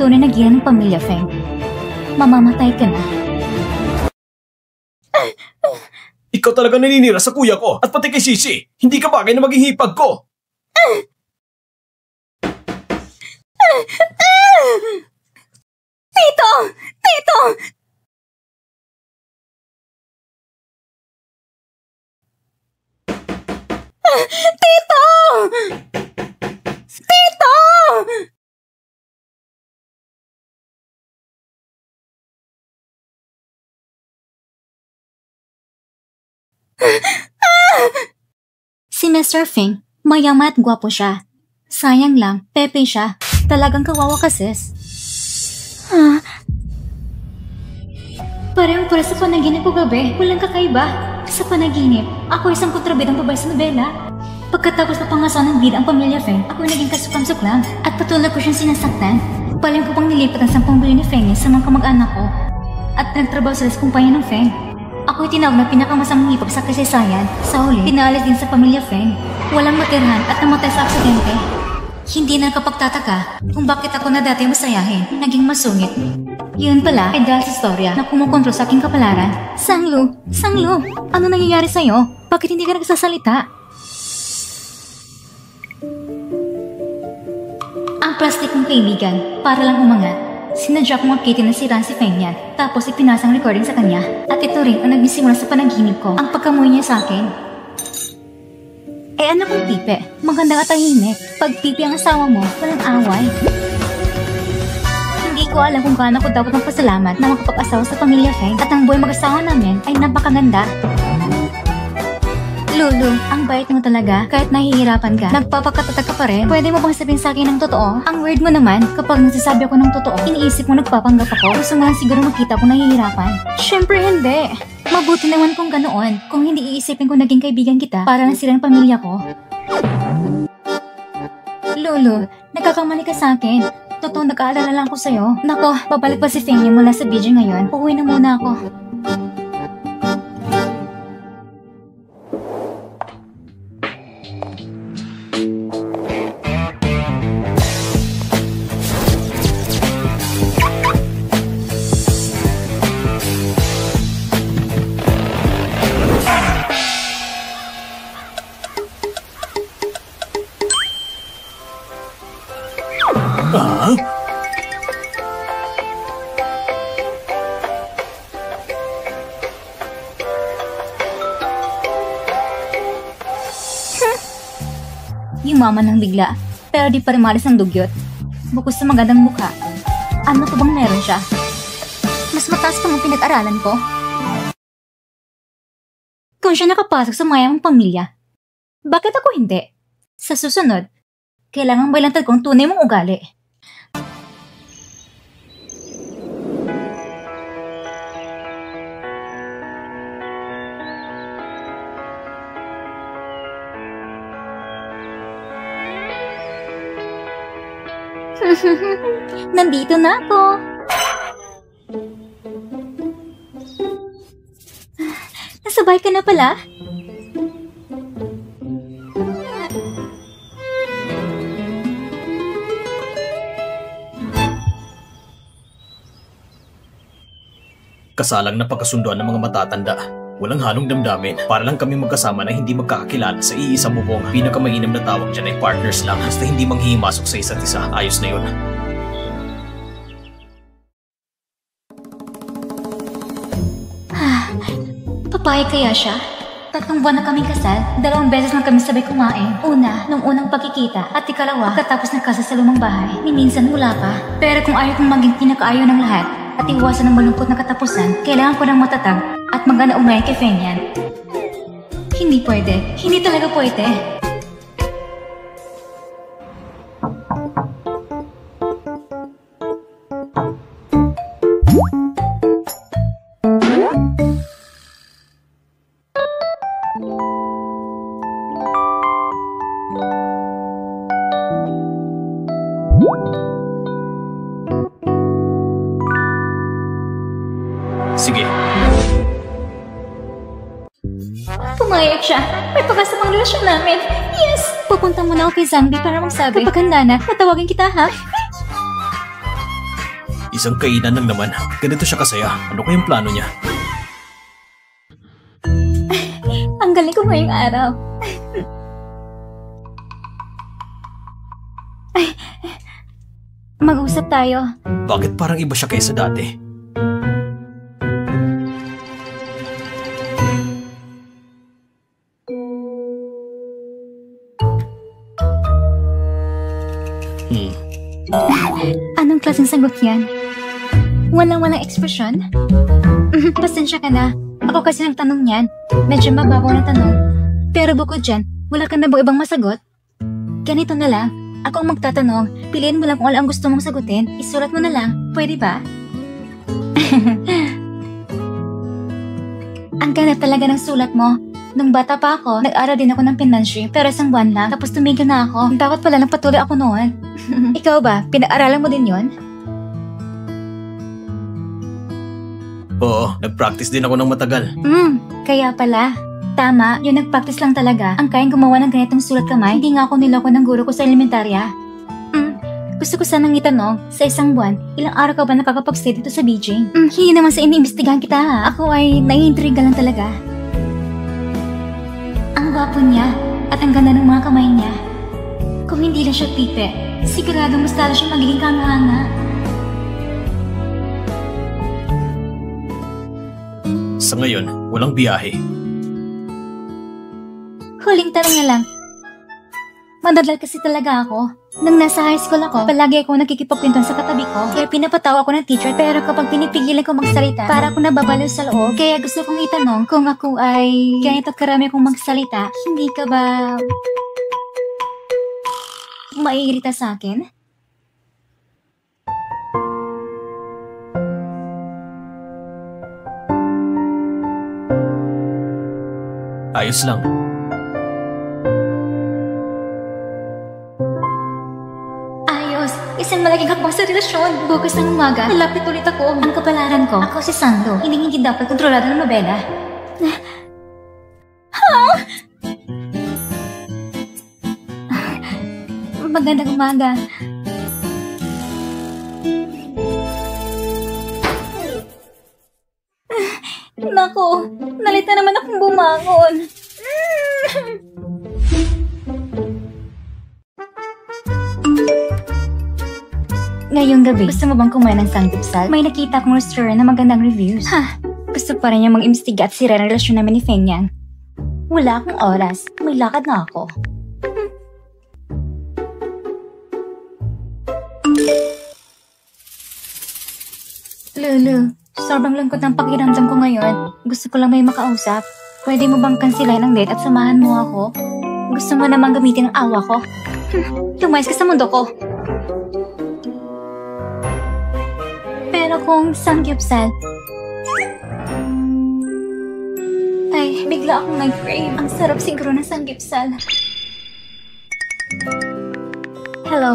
ikaw na nagiyan ng pamilya, Feng. Mamamatay ka na. Ikaw talaga naninira sa kuya ko at pati kay Sisi. Hindi ka bagay na maging hipag ko. Tito! Tito! Tito! Tito! Si Mr. Feng, mayaman at gwapo siya. Sayang lang, pepe siya. Talagang kawawa ka, sis. Parehong sa panaginip ko gabi, walang kakaiba. Sa panaginip, ako isang kontrabidang babae sa nobela. Pagkatapos mapangasawa ng bida ang pamilya Feng, ako naging kasukam-suklam at patuloy ko siyang sinasaktan. Paling ko pang nilipat ang 10 bilyon ni Feng sa mga kamag-anak ko at nagtrabaho sila sa kumpanya ng Feng. Ako'y tinawag na pinakamasamang hipag sa kasaysayan. Sa huli, pinaalis din sa pamilya Feng. Walang matirhan at namatay sa aksidente. Hindi na nakapagtataka kung bakit ako na dati masayahin, naging masungit. Yun pala ay dahil sa istorya na kumukontrol sa aking kapalaran. Sanglu! Sanglu! Ano nangyayari sa'yo? Bakit hindi ka nagsasalita? Ang plastic kong kaibigan, para lang umangat. Sinadya kong akitin na si Rancy Feng yan, tapos ipinasang recording sa kanya. At ito rin ang nagsimula sa panaginip ko, ang pagkamuhi niya sa akin. Ano kung pipe? Maganda ka tahimik. Pag pipe ang asawa mo, walang away. Hindi ko alam kung gaano ko dapat magpasalamat na makapag-asawa sa pamilya Feng at ang buhay mag-asawa namin ay napakaganda. Lulu, ang bait mo talaga. Kahit nahihirapan ka, nagpapakatatag ka pa rin. Pwede mo bang sabihin sa akin ng totoo? Ang weird mo naman, kapag nagsasabi ako ng totoo, iniisip mo nagpapanggap ako. Gusto mo lang siguro makita kung nahihirapan. Syempre hindi. Mabuti naman kung ganoon. Kung hindi iisipin ko naging kaibigan kita, para lang silang pamilya ko. Lulu, nagkakamali ka sa akin. Totoo, nag-aalala lang ko sa'yo. Nako, babalik pa si Feng mula sa video ngayon. Uuwi na muna ako. Yumaman ng bigla, pero di pa rin malis ang dugyot. Bukod sa magandang mukha, ano pa bang meron siya? Mas mataas pa ang pinag-aralan ko. Kung siya nakapasok sa mayamang pamilya, bakit ako hindi? Sa susunod, kailangan bailantad kong tunay mong ugali. Nandito na ako. Nasabay ka na pala? Kasalang napagkasunduan ng mga matatanda. Walang halong damdamin. Para lang kami magkasama na hindi magkakakilala sa iisang bubong. Pinakamainam na tawag dyan ay partners lang. Basta hindi manghihimasok sa isa't isa. Ayos na yun. Papayag kaya siya? 3 buwan na kaming kasal, 2 beses lang kami sabay kumain. Una, nung unang pagkikita, at ikalawa, pagkatapos nagkasal sa lumang bahay, ni minsan wala pa. Pero kung ayaw kong maging pinakaayaw ng lahat, at iwasan ng malungkot na katapusan, kailangan ko ng matatag at maganda ugnayan kay Feng yan. Hindi pwede. Hindi talaga pwede. Sige. Pumayag siya. May pag-asa pang relasyon namin. Yes! Pupunta muna ako kay Zangbi para magsabi. Kapag handa na, tatawagin kita, ha? Isang kainan lang naman. Ganito siya kasaya. Ano kayang plano niya? Ang galing ko ngayong araw. Mag-usap tayo. Bakit parang iba siya kaysa dati? Anong klaseng sagot yan? Walang ekspresyon? Pasensya ka na. Ako kasi nagtanong yan. Medyo mababaw na tanong. Pero bukod dyan, wala ka na ba ibang masagot? Ganito na lang. Ako ang magtatanong. Piliin mo lang kung ano ang gusto mong sagutin. Isulat mo na lang. Pwede ba? Ang ganda talaga ng sulat mo. Nung bata pa ako, nag-aral din ako ng financial pero isang buwan lang tapos tumigil na ako. Dapat pala nagpatuloy ako noon. Ikaw ba? Pinag-aralan mo din yon? Oo, nag-practice din ako ng matagal. Kaya pala. Tama, yung nag-practice lang talaga. Ang kayang gumawa ng ganitong sulat kamay, hindi nga ako niloko ng guro ko sa elementarya. Gusto ko sanang itanong, sa isang buwan, ilang araw ka ba nakakapag-stay dito sa Beijing? Hindi naman sa iniimbestigahan kita ha. Ako ay naiintriga lang talaga. Ang gwapo niya at ang ganda ng mga kamay niya. Kung hindi lang siya pipe, siguradong mas lalo siya magiging kamahanga. Sa ngayon, walang biyahe. Huling tanong na lang. Madadal kasi talaga ako. Nung nasa high school ako, palagi ako nakikipagpintuan sa katabi ko. Kaya pinapatawa ako ng teacher pero kapag pinipigilan ko magsalita, para ako nababaliw sa loob. Kaya gusto kong itanong kung ako ay ganito karami akong magsalita, hindi ka ba maiirita sa akin? Ayos lang. Isang malaking hakbang sa relasyon. Bukas ng umaga, nalapit ulit ako. Ang kapalaran ko, ako si Sando. Hindi dapat kontrolado ng nobela. Magandang umaga. Nako, nalita naman akong bumangon. Ngayong gabi, gusto mo bang kumain ng sanggupsal? May nakita akong restaurant na magandang reviews. Gusto pa rin niya mag-imbestiga at sira ang relasyon namin ni Feng Yang. Wala akong oras. May lakad na ako. Lulu, sobrang lungkot ng pakiramdam ko ngayon. Gusto ko lang may makausap. Pwede mo bang kansilahin ang date at samahan mo ako? Gusto mo namang gamitin ang awa ko? Lumayas ka sa mundo ko. Pero kung sanggupsal, ay, bigla akong nag-crave. Ang sarap siguro ng sanggupsal. Hello.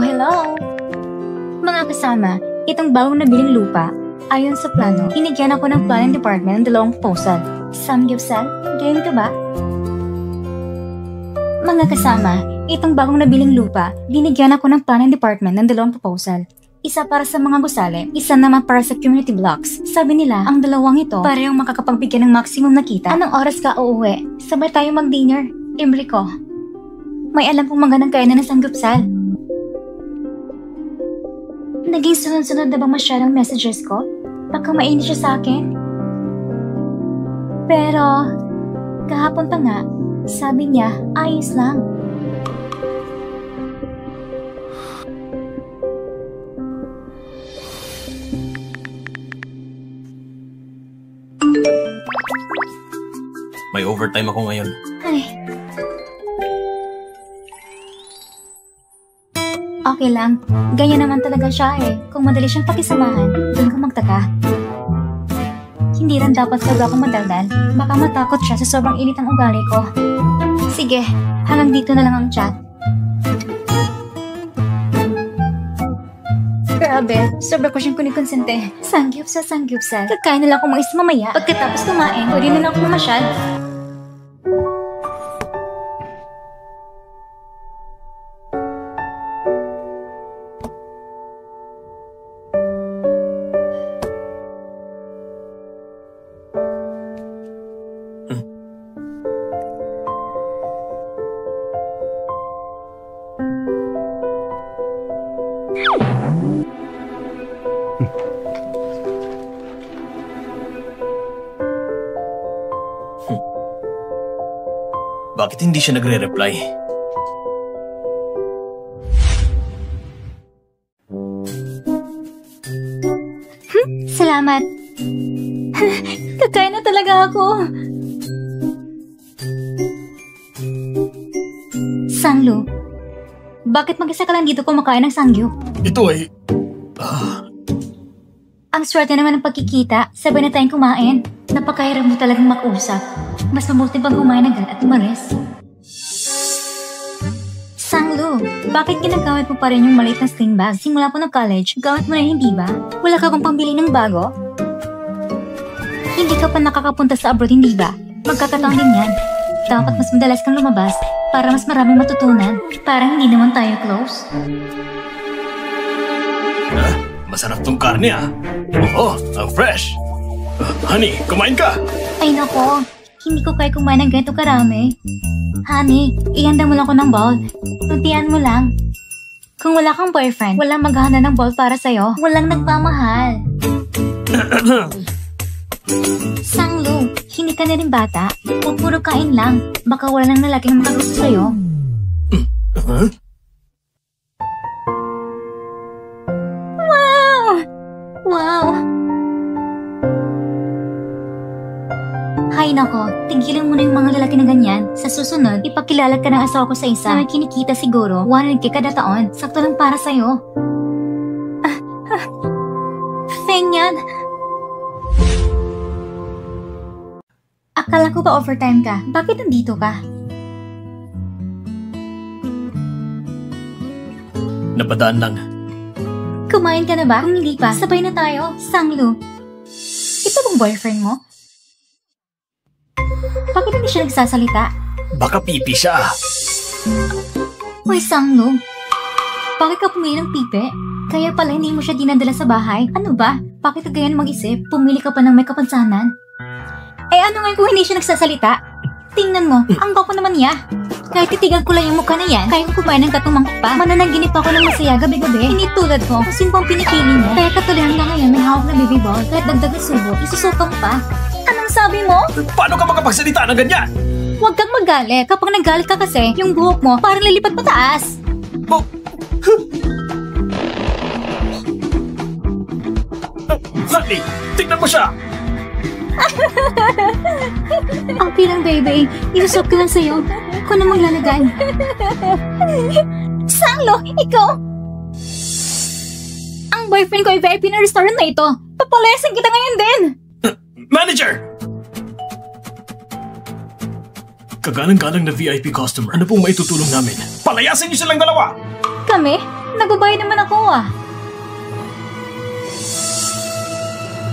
Mga kasama, itong bagong nabiling lupa, ayon sa plano, inigyan ako ng planning department ng 2 proposal. Samgyupsal, game ka ba? Mga kasama, itong bagong nabiling lupa, binigyan ako ng planning department ng 2 proposal. Isa para sa mga gusali, isa naman para sa community blocks. Sabi nila, ang dalawang ito parehong makakapagbigyan ng maximum na kita. Anong oras ka uuwi? Sabay tayo mag-dinner. Imri ko. May alam kong magandang kainan ng sanggupsal. Naging sunod-sunod na bang masyadong messages ko? Baka mainit siya sa akin? Pero, kahapon pa nga, sabi niya, ayos lang. May overtime ako ngayon. Ay. Okay lang. Ganyan naman talaga siya eh. Kung madali siyang pakisamahan, doon ka magtaka. Hindi rin dapat sobra akong madaldal. Baka matakot siya sa sobrang init ng ugali ko. Sige, hanggang dito na lang ang chat. Grabe, sobra ko siyang kunikonsente. Sangyupsal. Kakain na lang akong mais mamaya. Pagkatapos kumain, pwede na lang akong mamasyal. Bakit hindi siya nagre-reply? Salamat. Kakain na talaga ako. Sanglo, bakit mag-isa ka lang dito kumakain ng sangyup? Ito ay... Ang swerte naman ng pagkikita, sabay na tayong kumain. Napakahirap mo talagang mag-usap. Mas mabuti pang kumain agad at umalis. Sanglo, bakit ginagamit mo pa rin yung maliit na sling bag? Simula po ng college, gamit mo na hindi ba? Wala ka bang pambili ng bago? Hindi ka pa nakakapunta sa abroad, hindi ba? Magkakataon din yan. Dapat mas madalas kang lumabas para mas maraming matutunan. Parang hindi naman tayo close. Masarap tong karne Oo, ang fresh. Honey, kumain ka! Ay nako, hindi ko kaya kumain ng ganito karami. Honey, ihanda mo lang ko ng bowl. Tuntian mo lang. Kung wala kang boyfriend, walang maghahanda ng bowl para sa'yo. Walang nagpamahal. Sanglo, hindi ka na rin bata. Huwag puro kain lang. Baka wala nang lalaking makagusto sa'yo. Wow! Hay nako, tigilan mo na yung mga lalaki na ganyan. Sa susunod, ipakilala ka ng asawa ko sa isa na may kinikita siguro 100K kada taon. Sakto lang para sa'yo. Feng yan. Akala ko ba overtime ka? Bakit nandito ka? Napadaan lang. Kumain ka na ba? Kung hindi pa, sabay na tayo. Sanglo. Ito bang boyfriend mo? Bakit hindi siya nagsasalita? Baka pipi siya. Uy, Sanglo. Bakit ka pumili ng pipi? Kaya pala hindi mo siya dinadala sa bahay? Ano ba? Bakit ka ganyan mag-isip? Pumili ka pa ng may kapansanan? Eh ano ngayon kung hindi siya nagsasalita? Tingnan mo, ang gwapo naman niya. Kahit titigan ko lang yung mukha na yan, kaya ko kumain ng katumangkot pa. Mananaginip ako ng masaya gabi-gabi. Hindi tulad ko, kung sino pang pinipili mo. Kaya katuloy hanggang ngayon may hawak na baby ball. Kahit dagdag na subo, isusuka mo pa. Anong sabi mo? Paano ka makapagsalita ng ganyan? Huwag kang magalit. Kapag nagalit ka kasi, yung buhok mo parang lilipat pataas. Oh. Honey, tingnan mo siya! Okay lang, baby. Isusok ko lang sa'yo. Ako na maglalagay. Sanglo, ikaw! Ang boyfriend ko ay VIP na restaurant na ito. Papalayasin kita ngayon din! Manager! Kagalang-galang na VIP customer. Ano pong maitutulong namin? Palayasin niyo silang dalawa! Kami? Nagbabayad naman ako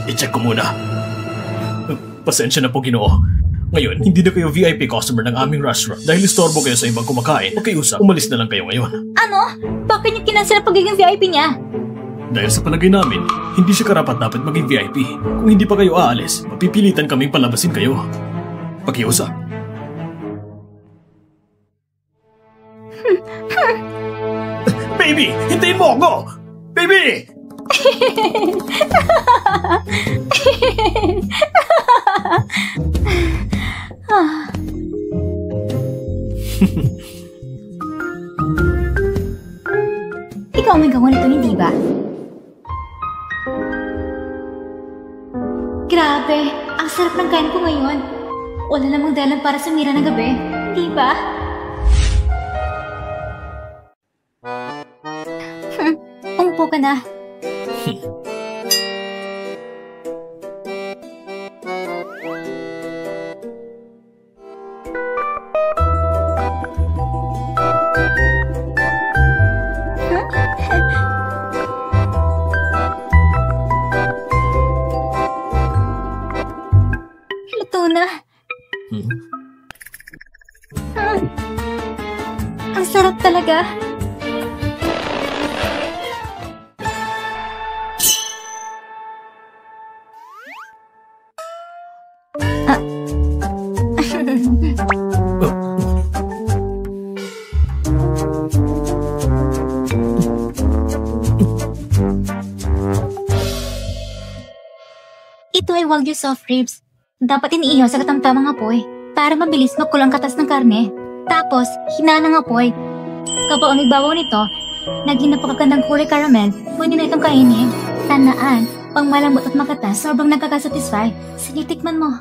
I-check ko muna. Pasensya na po, Ginoo. Ngayon, hindi na kayo VIP customer ng aming restaurant dahil istorbo kayo sa ibang kumakain. Makiusap, umalis na lang kayo ngayon. Ano? Bakit niyo kinansel ang pagiging VIP niya? Dahil sa palagay namin, hindi siya karapat-dapat maging VIP. Kung hindi pa kayo aalis, mapipilitan kaming palabasin kayo. Pakiusap. Baby! Hintayin mo ako! Baby! Ikaw may gawa nito, hindi ba? Grabe, ang sarap ng kain ko ngayon. Wala namang dahilan para sumira ng gabi, hindi ba? Umupo ka na. Luto na. Ang sarap talaga. Ito ay Wagyu soft ribs. Dapat iniihaw sa katamtamang apoy para mabilis makulang katas ng karne. Tapos, hinaan ng apoy. Kapag ang ibabaw nito, naging napakagandang kulay caramel, pwede na itong kainin. Tandaan, pang malambot at makatas, sobrang nakakasatisfy. Sige, tikman mo.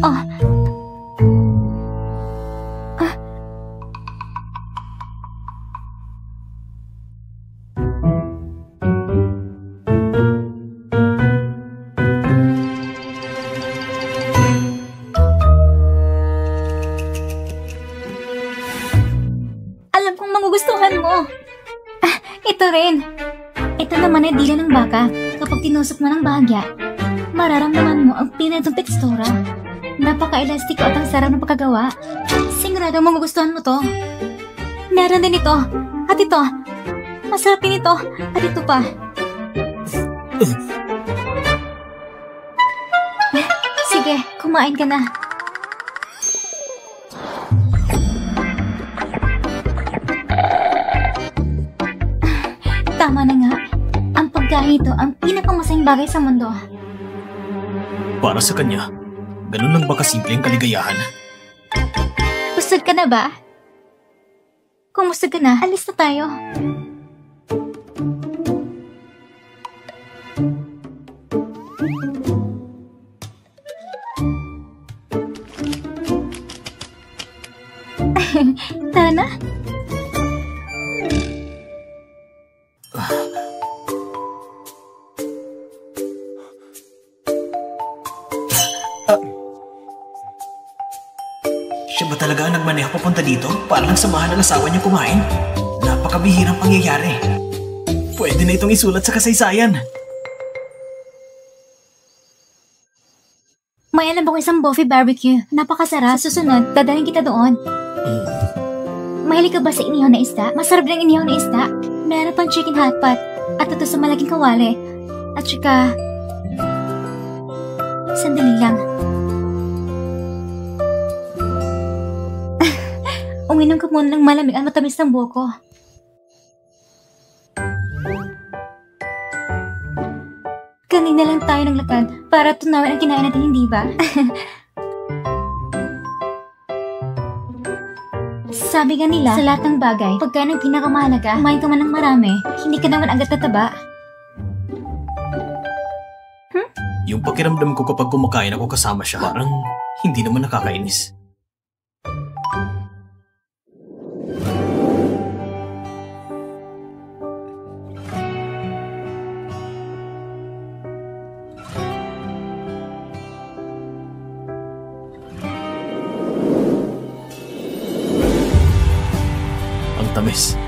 Oh. Alam kong magugustuhan mo. Ito rin. Ito naman ay dila ng baka. Kapag tinusok mo ng bahagya, mararamdaman mo ang pinatong tekstura. Napaka-elastiko at ang sarap ng pagkagawa. Sigurado magugustuhan mo to. Meron din ito. At ito. Masarap din ito. At ito pa. Sige, kumain ka na. Tama na nga. Ang pagkain ito ang pinakamasayang bagay sa mundo. Para sa kanya, ganun lang ba kasimple ang kaligayahan? Busog ka na ba? Kung busog ka na, alis na tayo. Tara na. Siya ba talaga ang nagmaneho papunta dito para lang samahan ng asawa niya kumain? Napakabihirang pangyayari. Pwede na itong isulat sa kasaysayan. May alam akong isang buffet barbecue. Napakasarap. Sa susunod, dadalhin kita doon. Mahilig ka ba sa inihaw na isda? Masarap din ang inihaw na isda. Meron pang chicken hotpot at ito sa malaking kawali. At saka... Sandali lang. Uminom ka muna ng malamig at matamis ng buko. Kanina lang tayo naglakad para tunawin ang kinain natin, hindi ba? Sabi nga nila, sa lahat ng bagay, pagka ng pinakamahalaga, kumain ka man ng marami, hindi ka naman agad tataba. Yung pakiramdam ko kapag kumakain ako kasama siya, parang hindi naman nakakainis. Tamis.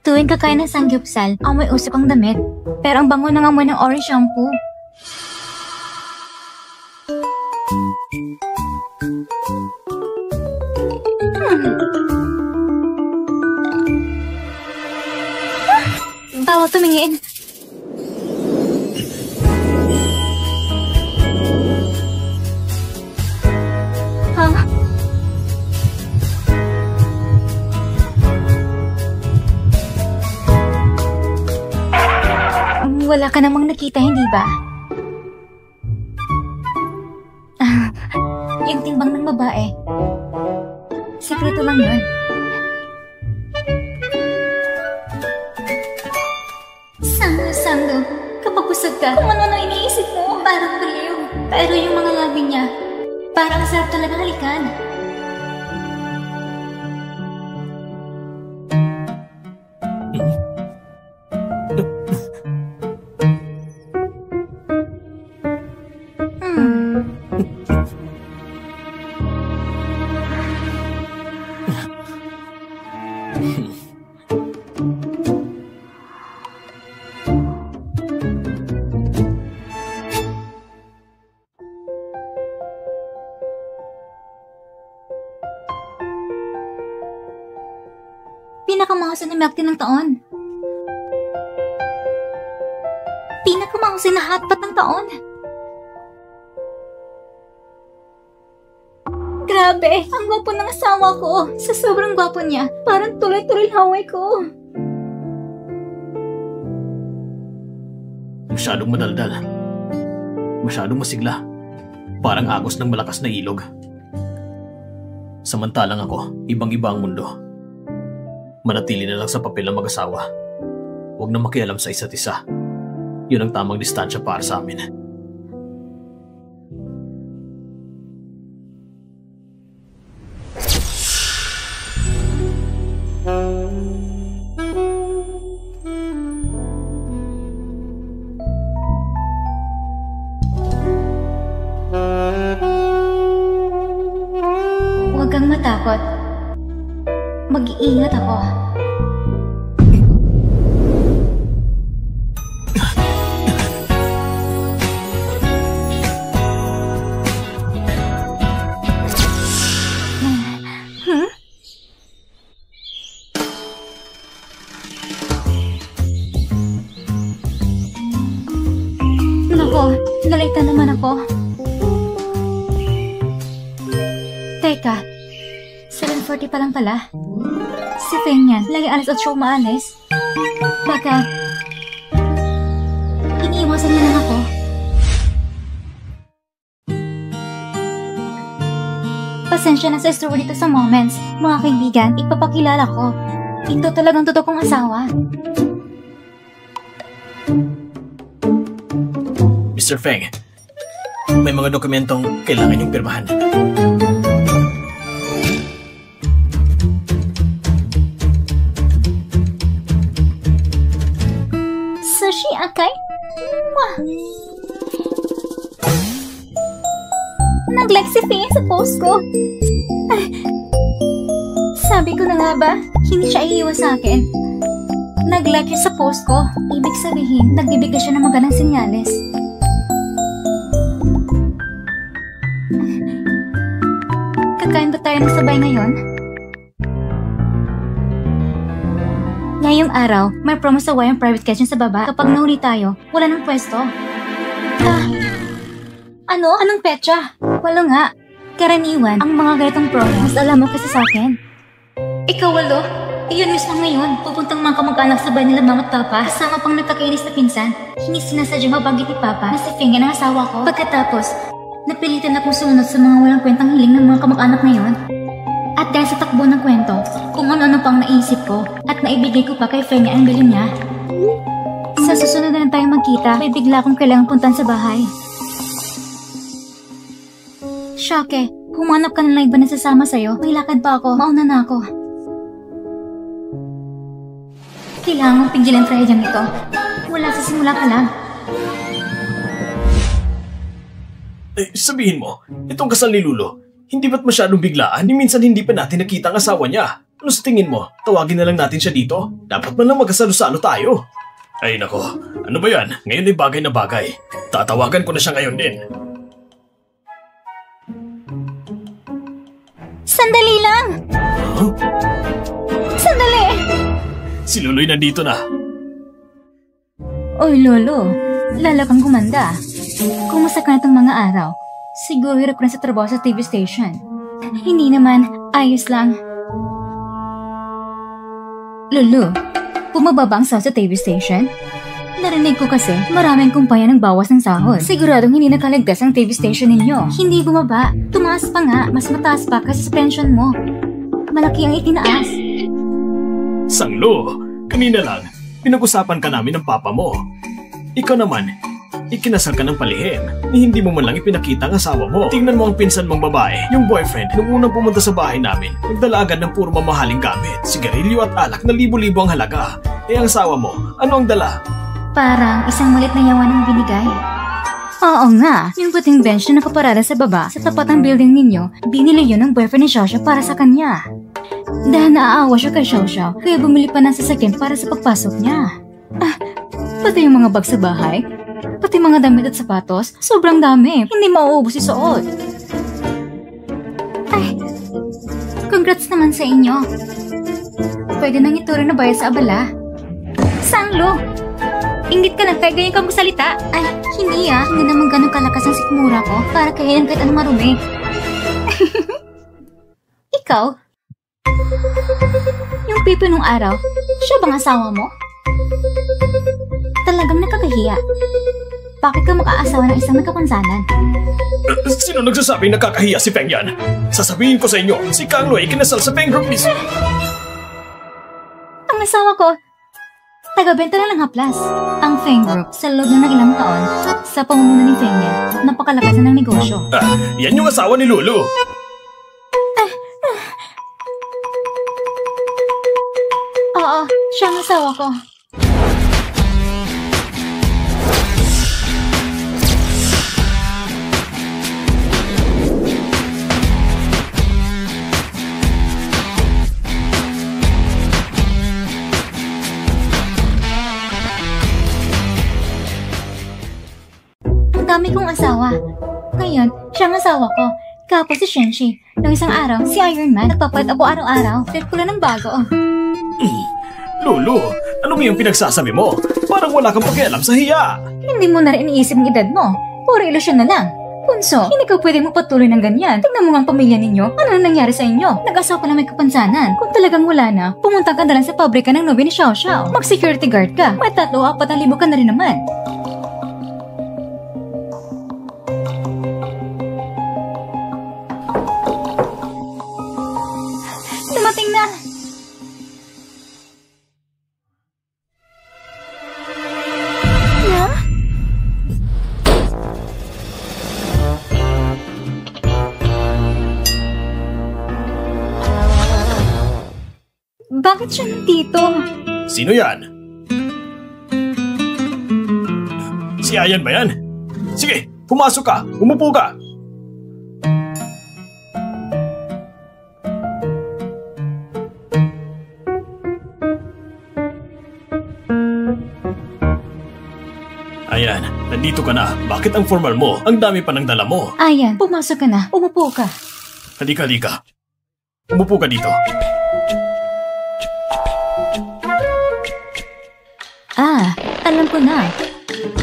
Tuwing kakain ng sangyupsal, amoy usok ang damit. Pero ang bango ng amoy ng orange shampoo. Bawal tumingin. Ha? Wala ka namang nakita, hindi ba? Yung timbang ng babae. Sekreto lang yun. Sando, kapag busog ka, kung ano iniisip mo, parang baliw. Pero yung mga labi niya, parang sarap talaga halikan. Pinakamahusay na milk tea ng taon. Pinakamahusay na hotpot ng taon. Grabe, ang gwapo ng asawa ko. Sa sobrang gwapo niya, parang tuloy-tuloy haway ko. Masyadong madaldal. Masyadong masigla. Parang agos ng malakas na ilog. Samantalang ako, ibang-iba ang mundo. Manatili na lang sa papel ng mag-asawa. Huwag na makialam sa isa't isa. Yun ang tamang distansya para sa amin. Huwag kang matakot. Mag-iingat ako. Nako, nalita naman ako. Teka, 7:40 pa lang pala. Si Feng yan, lagi alas 8 umaalis. Baka, iniiwasan niya lang ako. Pasensya na sa story dito sa Moments. Mga kaibigan, ipapakilala ko. Ito talagang totoo kong asawa. Mr. Feng, may mga dokumentong kailangan niyong pirmahan. Sashi Akai? Wah! Nag-like si Feng sa post ko. Sabi ko na nga ba, hindi siya iiwas sa akin. Nag-like siya sa post ko. Ibig sabihin, nagbibigay siya ng magandang senyales. Kakain ba tayo ng sabay ngayon? Ngayong araw, may promo sa Wayang Private Kitchen sa baba. Kapag nahuli tayo, wala ng pwesto. Ano? Anong petsa? Walo nga. Karaniwan, ang mga ganitong promo, mas alam mo kasi sa akin. Ikaw, Walo? Iyon mismo ngayon, pupuntang mga kamag-anak sa bahay nila Mama at Papa, kasama pang nagkakainis na pinsan. Hindi sinasadya mabanggit ni Papa na si Feng ang asawa ko. Pagkatapos, napilitan akong sumunod sa mga walang kwentang hiling ng mga kamag-anak ngayon. At dahil sa takbo ng kwento, kung ano-ano pang naisip ko at naibigay ko pa kay Feng ang bilin niya. Sa susunod na lang tayo magkita, may bigla akong kailangang puntan sa bahay. Shake, humanap ka na lang iba na sasama sa'yo. May lakad pa ako, mauna na ako. Kailangan mong pigilan trahedyang ito. Wala sa simula pa lang. Sabihin mo, itong kasal ni Lulo, hindi ba't masyadong biglaan? Ni minsan hindi pa natin nakita ang asawa niya. Ano sa tingin mo? Tawagin na lang natin siya dito? Dapat man lang magkasalo-salo tayo. Ay nako, ano ba yan? Ngayon ay bagay na bagay. Tatawagan ko na siya ngayon din. Sandali lang! Huh? Sandali! Si Lulo'y nandito na. Oy, Lolo. Lala kang gumanda. Kumusta ka na itong mga araw? Siguro hirap ka na sa trabaho sa TV station. Hindi naman, ayos lang. Lolo, bumababa ang sahod sa TV station? Narinig ko kasi maraming kumpanya ng bawas ng sahod. Siguradong hindi nakaligtas ang TV station ninyo. Hindi bumaba. Tumaas pa nga. Mas mataas pa kasi sa pension mo. Malaki ang itinaas. Sanglo, kanina lang, pinag-usapan ka namin ng papa mo. Ikaw naman, ikinasal ka ng palihim ni hindi mo man lang ipinakita ang asawa mo. Tingnan mo ang pinsan mong babae, yung boyfriend, nung unang pumunta sa bahay namin, nagdala agad ng puro mamahaling gamit, sigarilyo at alak na libo-libo ang halaga. Eh ang asawa mo, ano ang dala? Parang isang malit na yawan ang binigay. Oo nga, yung puting bench na nakaparada sa baba sa tapat ng building ninyo, binili yun ng boyfriend ni Xiaoxiao para sa kanya. Dahil naaawa siya kay Xiaoxiao, kaya bumili pa ng sasakyan para sa pagpasok niya. Pati yung mga bag sa bahay, pati mga damit at sapatos, sobrang dami, hindi mauubos isuot. Ay, congrats naman sa inyo. Pwede nang ituro na bayad sa abala. Sanglo! Ingit ka lang kaya ganyan ka magsalita. Ay, hindi hindi naman ganun kalakas ang sikmura ko para kahilan kahit anong marumi. Ikaw? Yung pipi nung araw, siya bang asawa mo? Talagang nakakahiya. Bakit ka makaasawa ng isang nagkapansanan? Sino nagsasabing nakakahiya si Feng yan? Sasabihin ko sa inyo, si Kang Lo ay kinasal sa Feng Group mismo. Ang asawa ko, taga-benta na ng haplas. Ang Feng Group, sa loob ng ilang taon, sa pamumuno ni Feng Yan, napakalakasan ng negosyo. Yan yung asawa ni Lulu. Oo, siya ang asawa ko. Dami kong asawa. Ngayon, siya ang asawa ko. Kapos si Shenshi. Noong isang araw, si Iron Man. Nagpapalit ako araw-araw. Trip ko lang ng bago. Lulu, ano mo yung pinagsasabi mo? Parang wala kang pakialam sa hiya. Hindi mo na rin iniisip ng edad mo. Puro ilusyon na lang. Bunso, hindi ka pwede magpatuloy ng ganyan. Tingnan mo nga ang pamilya ninyo. Ano na nangyari sa inyo? Nag-asawa pa na may kapansanan. Kung talagang wala na, pumunta ka na lang sa pabrika ng nobya ni Xiao Xiao. Mag-security guard ka. May 3,000-4,000 ka na rin naman. Dumating na! Bakit siya nandito? Sino yan? Si Ayan ba yan? Sige, pumasok ka. Umupo ka. Ayan, nandito ka na. Bakit ang formal mo? Ang dami pa ng dala mo. Ayan, pumasok ka na. Umupo ka. Halika, halika. Umupo ka dito. Alam ko na.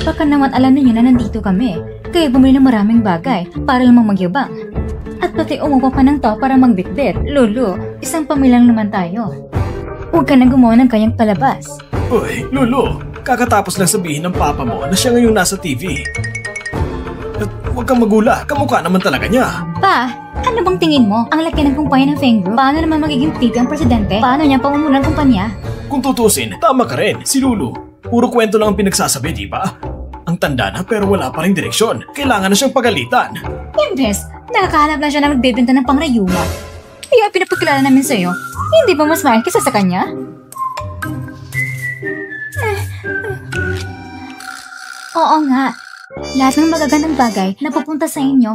Baka naman alam ninyo na nandito kami. Kaya bumili ng maraming bagay para lamang magyabang. At pati umupa pa ng tao para magbitbit. Lulu, isang pamilyang naman tayo. Huwag ka nang gumawa ng kanyang palabas. Uy, Lulu, kakatapos lang sabihin ng papa mo na siya ngayon nasa TV. At huwag kang magula, kamukha naman talaga niya. Pa, ano bang tingin mo? Ang laki ng kumpanya ng Feng Group. Paano naman magiging TV ang presidente? Paano niya pamumuno ng kumpanya? Kung tutusin, tama ka rin, si Lulu. Puro kwento lang ang pinagsasabi, di ba? Ang tanda na pero wala pa rin direksyon. Kailangan na siyang pagalitan. Imbes, nakakahanap lang siya na magbebenta ng pangrayuma. Kaya pinapakilala namin sa'yo, hindi ba mas mahal kaysa sa kanya? Oo nga. Lahat ng magagandang bagay na pupunta sa inyo,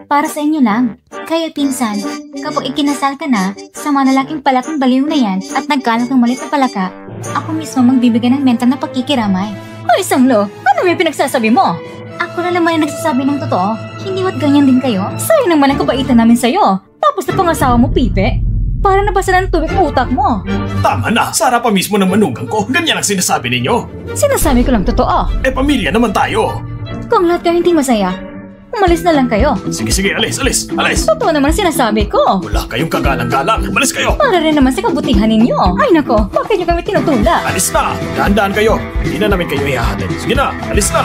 para sa inyo lang. Kaya pinsan, kapag ikinasal ka na sa mga lalaking palakang baliw na yan at nagkalat ng malit na palaka, ako mismo magbibigay ng mental na pakikiramay. Ay, Samlo, ano may pinagsasabi mo? Ako na naman yung nagsasabi ng totoo. Hindi ba't ganyan din kayo? Sayang naman ang kabaitan namin sa'yo. Tapos na pangasawa mo, Pipe. Para nabasa ng tubig ang utak mo. Tama na, Sara pa mismo ng manugang ko. Ganyan ang sinasabi ninyo. Sinasabi ko lang totoo. Pamilya naman tayo. Kung lahat kayo hindi masaya, umalis na lang kayo. Sige, alis. Totoo naman ang sinasabi ko. Wala kayong kagalang-galang. Umalis kayo. Para rin naman sa kabutihan ninyo. Ay nako, bakit nyo kami tinutulak? Alis na. Dahan-dahan kayo. Hindi na namin kayo ihahatid. Sige na, alis na.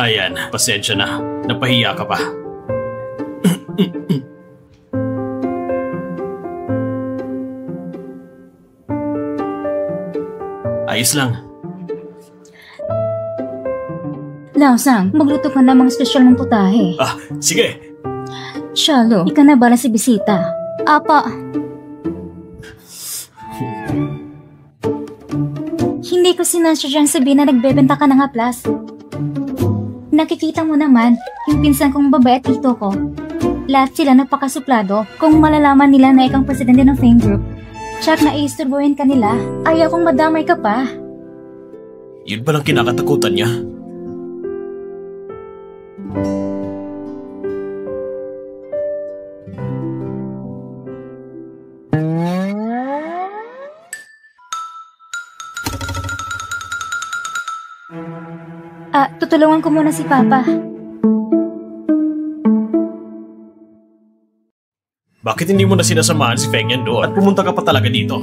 Ayan, pasensya na. Napahiya ka pa. Ayos lang. Laosang, magluto ka na mga espesyal mong putahe. Sige. Shalo, ika na bala si bisita. Apa. Hindi ko sinasadyang sabihin na nagbebenta ka ng haplas. Nakikita mo naman, yung pinsan kong babae at tito ko. Lahat sila napakasuplado kung malalaman nila na ikang presidente ng Feng Group. Tsak na iisturbuhin ka nila, ayaw kong madamay ka pa. Yun ba lang kinakatakutan niya? Tutulungan ko muna si Papa. Bakit hindi mo na sinasamahan si Feng Yan doon at pumunta ka pa talaga dito?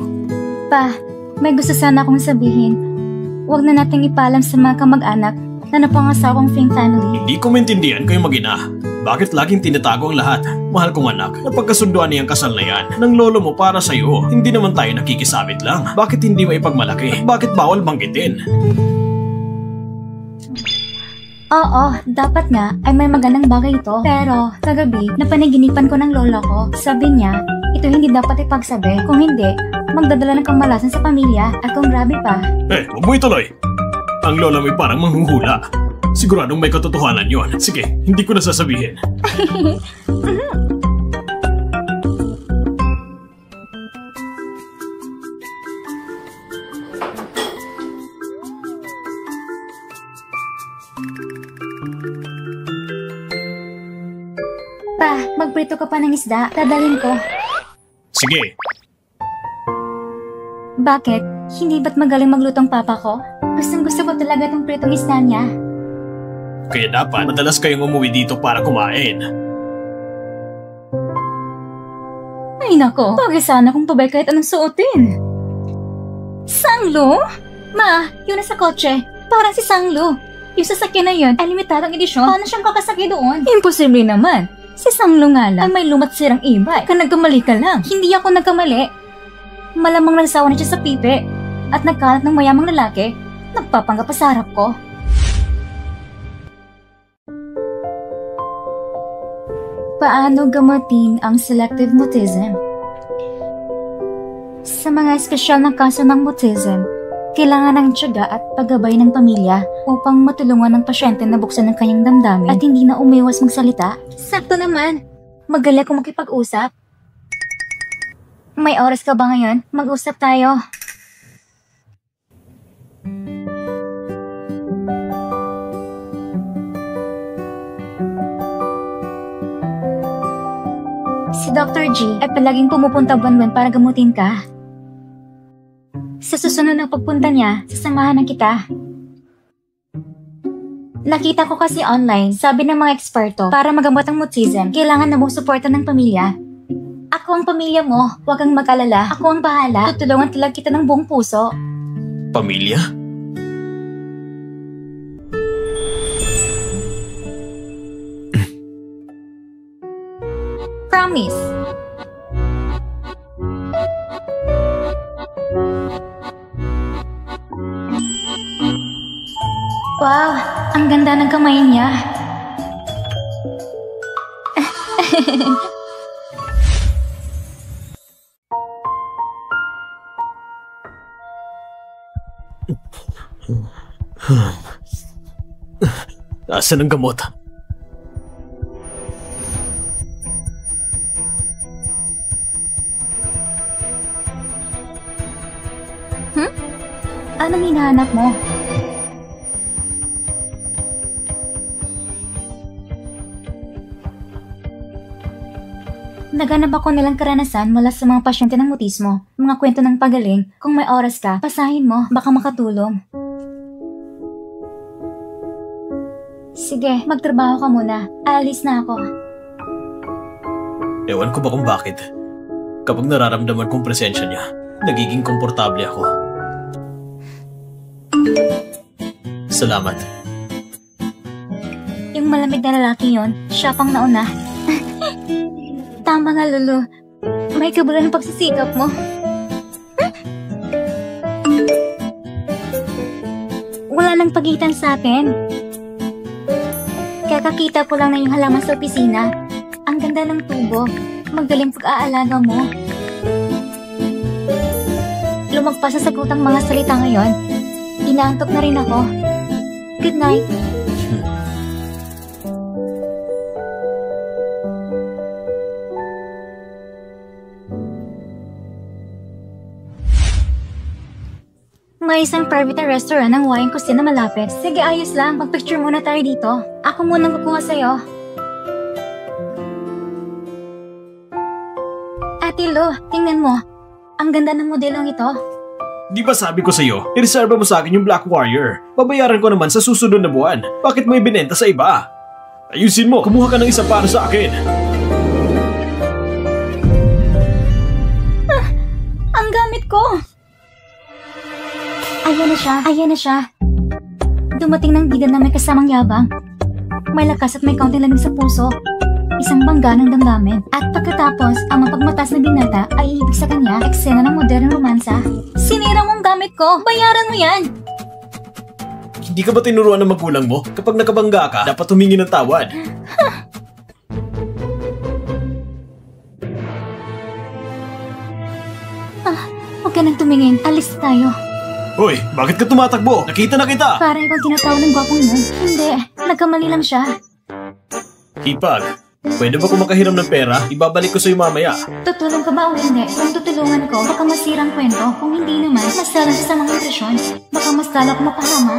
Pa, may gusto sana akong sabihin. Huwag na nating ipalam sa mga kamag-anak na napangasawang Feng family. Hindi ko maintindihan kayo mag-ina. Bakit laging tinatago ang lahat? Mahal kong anak, napagkasunduan niyang kasal na yan ng lolo mo para sa'yo. Hindi naman tayo nakikisabit lang. Bakit hindi mo ipagmalaki? Bakit bawal banggitin? Oo, dapat nga ay may magandang bagay ito. Pero, kagabi, napanaginipan ko ng lola ko. Sabi niya, ito hindi dapat ipagsabi. Kung hindi, magdadala ng kamalasan sa pamilya. At kung grabe pa. Huwag mo ituloy. Ang lola mo'y parang manghuhula. Siguradong may katotohanan yon. Sige, hindi ko na sasabihin. Pa, magprito ka pa ng isda. Dadalhin ko. Sige. Bakit? Hindi ba't magaling maglutong papa ko? Gustong gusto ko talaga itong pritong isda niya. Kaya dapat madalas kayong umuwi dito para kumain. Ay nako, bagay sana kung pabay kahit anong suotin. Sanglo? Ma, yun na sa kotse. Parang si Sanglo. Yung sasakyan na yun ay limitadong edisyon. Paano siyang kakasakay doon? Imposible naman. Si Sanglo nga lang ay may lumat sirang e-bike. Ka nagkamali ka lang. Hindi ako nagkamali. Malamang nagsawa na siya sa pipe at nagkalat ng mayamang lalaki. Nagpapanggap pa sa harap ko. Paano gamutin ang selective mutism? Sa mga espesyal na kaso ng mutism, kailangan ng tiyaga at paggabay ng pamilya upang matulungan ng pasyente na buksan ang kanyang damdamin at hindi na umiwas magsalita. Sakto naman! Magaling akong makipag-usap. May oras ka ba ngayon? Mag-usap tayo. Si Dr. G ay palaging pumupunta buwan-buwan para gamutin ka. Sa susunod na pagpunta niya, sasamahan na kita. Nakita ko kasi online, sabi ng mga eksperto, para magamot ang mutism, kailangan na mong suporta ng pamilya. Ako ang pamilya mo, huwag kang mag-alala. Ako ang bahala, tutulungan talaga kita ng buong puso. Pamilya? Promise. Wow, ang ganda ng kamay niya. Asan ang gamot? Anong hinahanap mo? Naganap ako nilang karanasan mula sa mga pasyente ng mutismo, mga kwento ng pagaling. Kung may oras ka, basahin mo, baka makatulong. Sige, magtrabaho ka muna. Aalis na ako. Ewan ko ba kung bakit. Kapag nararamdaman kong presensya niya, nagiging komportable ako. Salamat. Yung malamig na lalaki yon, siya pang nauna. Tama nga, Lulu. May kabula ng pagsisikap mo. Wala nang pagitan sa atin. Kakakita ko lang na yung halaman sa opisina. Ang ganda ng tubo. Magaling pag-aalaga mo. Lumagpas sa sagutang mga salita ngayon. Inaantok na rin ako. Good night. May isang private restaurant ng Hawaiian cuisine na malapit. Sige, ayos lang. Mag-picture muna tayo dito. Ako munang kukuha sa'yo. Ate Lo, tingnan mo. Ang ganda ng modelong ito. Di ba sabi ko sa'yo, ireserba mo sa akin yung Black Warrior. Babayaran ko naman sa susunod na buwan. Bakit mo ibinenta sa iba? Ayusin mo, kumuha ka ng isa para sa akin. Ang gamit ko! Ayan na siya. Dumating ng bida na may kasamang yabang. May lakas at may kaunting lamig sa puso. Isang bangga ng damdamin. At pagkatapos, ang mapagmatas na binata ay iibig sa kanya, eksena ng modernong romansa. Sinira mong gamit ko! Bayaran mo yan! Hindi ka ba tinuruan ng magulang mo? Kapag nakabangga ka, dapat humingi ng tawad. Huwag ka nang tumingin. Alis tayo. Hoy, bakit ka tumatakbo? Nakita na kita! Parang ikaw tinatawag ng gwapong mo. Hindi, nagkamali lang siya. Hipag, pwede ba kung makahiram ng pera? Ibabalik ko sa'yo mamaya. Tutulong ka ba o hindi? Kung tutulungan ko, baka masirang kwento. Kung hindi naman, mas lalo sa mga impresyon. Baka mas lalo ako mapahama.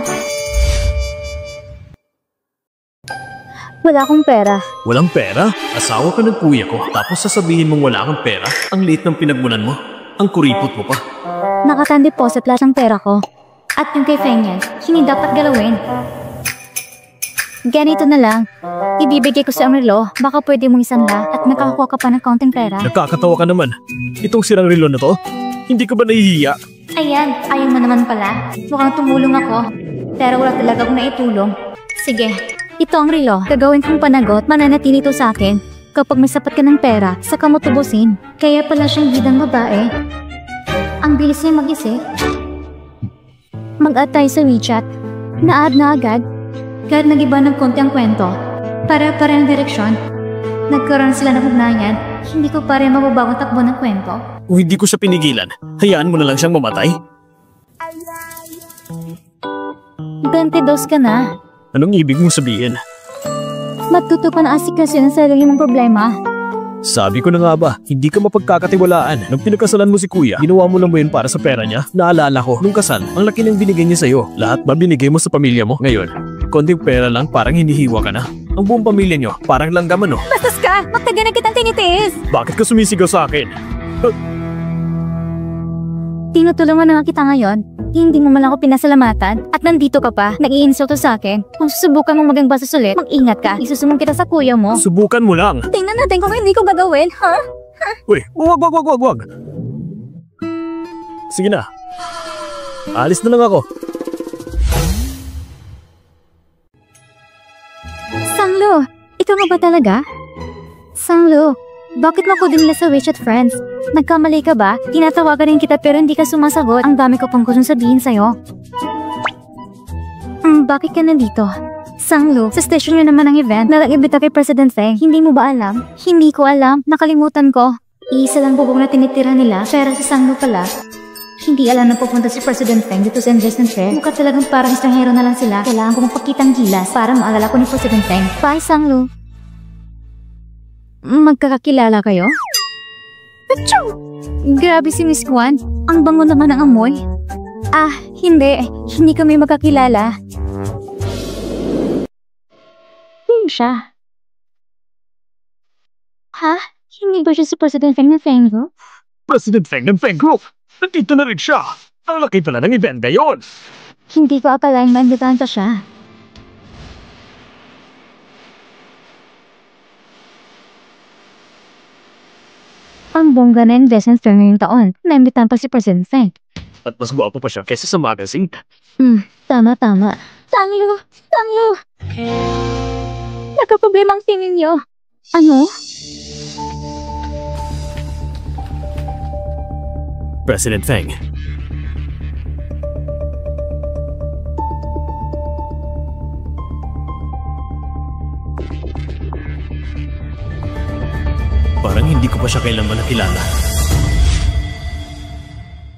Wala akong pera. Walang pera? Asawa ka ng kuya ko, tapos sasabihin mong wala kang pera? Ang liit ng pinagmunan mo. Ang kuripot mo pa. Nakatan-deposit lahat ng pera ko. At yung kay Feng yan, hindi dapat galawin. Ganito na lang. Ibibigay ko sa relo, baka pwede mong isanla at makakuha ka pa ng kaunting pera. Nakakatawa ka naman. Itong sirang relo na to? Hindi ka ba nahihiya? Ayan, ayaw mo naman pala. Mukhang tumulong ako. Pero wala talaga akong naitulong. Sige, ito ang relo. Gagawin kong panagot, mananatili ito sa akin. Kapag may sapat ka ng pera, saka mo tubusin. Kaya pala siyang bidang babae. Ang bilis niya mag-isip. Mag-add tayo sa WeChat. Na-add na agad. Kahit nag-iba ng konti ang kwento. Para ng direksyon. Nagkaroon sila ng ugnayan. Hindi ko pare mababagong takbo ng kwento. Kung hindi ko siya pinigilan, hayaan mo na lang siyang mamatay? 22 ka na. Anong ibig mong sabihin? Matuto pa na asikasin ang sarili mong problema. Sabi ko na nga ba, hindi ka mapagkakatiwalaan. Nung pinakasalan mo si kuya, ginawa mo lang mo yun para sa pera niya? Naalala ko, nung kasal, ang laki ng binigay niya sa'yo. Lahat ba binigay mo sa pamilya mo? Ngayon, konting pera lang, parang hinihiwa ka na. Ang buong pamilya niyo, parang langgam ano? Bastos ka! Magtaga na kitang tinitiis! Bakit ka sumisigaw sa akin? Tinutulungan na nga kita ngayon. Hindi mo man ako pinasalamatan at nandito ka pa, nag-iinsulto sa akin. Kung susubukan mong maging bastos ulit, mag-ingat ka. Isusumbong kita sa kuya mo. Subukan mo lang. Tingnan natin kung hindi ko gagawin, ha? Uy, wag. Sige na. Alis na lang ako. Sanglo, ikaw nga ba talaga? Sanglo, bakit mo ako dinila sa WeChat friends? Nagkamali ka ba? Tinatawagan rin kita pero hindi ka sumasagot. Ang dami ko pang gustong sabihin sa'yo. Bakit ka nandito? Sanglo, sa station nyo naman ang event na nag-ibita kay President Feng. Hindi mo ba alam? Hindi ko alam. Nakalimutan ko. Iisa lang bubong na tinitira nila. Pero sa Sanglo pala, hindi alam na pupunta si President Feng dito sa investment fair. Mukha talagang parang estranghero na lang sila. Kailangan ko magpakitang gilas para maalala ko ni President Feng. Bye, Sanglo. Magkakakilala kayo? Achoo! Grabe si Miss Kwan. Ang bango naman ng amoy. Ah, hindi. Hindi kami magkakilala. Sino siya? Ha? Hindi ba siya si President Feng ng Feng Group? President Feng ng Feng Group! Nandito na rin siya! Ang laki pala ng event ngayon! Hindi ko akalaing mainditahan pa siya. Ang bongga na investment firm ngayong taon. Naimbitahan pa si President Feng. At mas guwapo pa siya kaysa sa magazine. Tama. Sanglo! Nagkaproblema ang tingin niyo. Ano? President Feng. Parang hindi ko pa siya kailanman nakilala.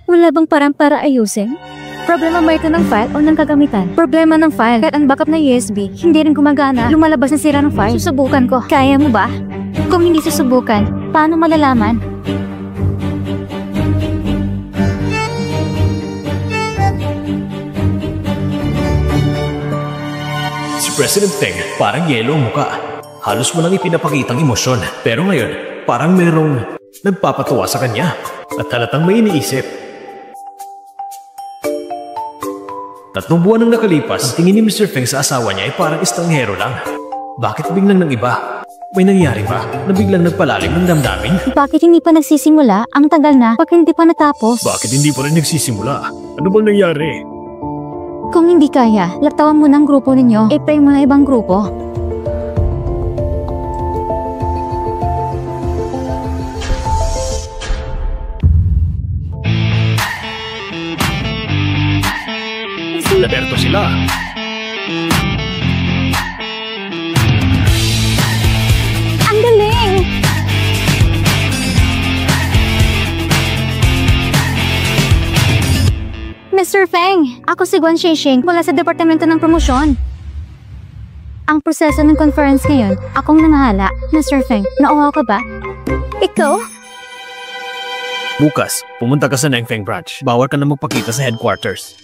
Wala bang parang para ayusin? Problema ba ito ng file o ng kagamitan? Problema ng file. Kahit ang backup na USB, hindi rin gumagana. Lumalabas na sira ng file. Susubukan ko. Kaya mo ba? Kung hindi susubukan, paano malalaman? Si President Feng, parang yelo ang muka. Halos walang ipinapakitang emosyon. Pero ngayon, parang merong nagpapatawa sa kanya. At halatang may iniisip. 3 buwan nang nakalipas, ang tingin ni Mr. Feng sa asawa niya ay parang estranghero lang. Bakit biglang nang iba? May nangyari ba na biglang nagpalalim ng damdamin? Bakit hindi pa nagsisimula? Ang tagal na, bakit hindi pa natapos? Bakit hindi pa rin nagsisimula? Ano bang nangyari? Kung hindi kaya, latawan mo ng grupo ninyo, i-pray mo na ibang grupo. Laberto sila. Ang galing! Mr. Feng, ako si Guan Xixing mula sa Departamento ng Promosyon. Ang proseso ng conference ngayon, akong namahala. Mr. Feng, nauuhaw ka ba? Ikaw? Bukas, pumunta ka sa Nangfeng branch. Bawal ka na magpakita sa headquarters.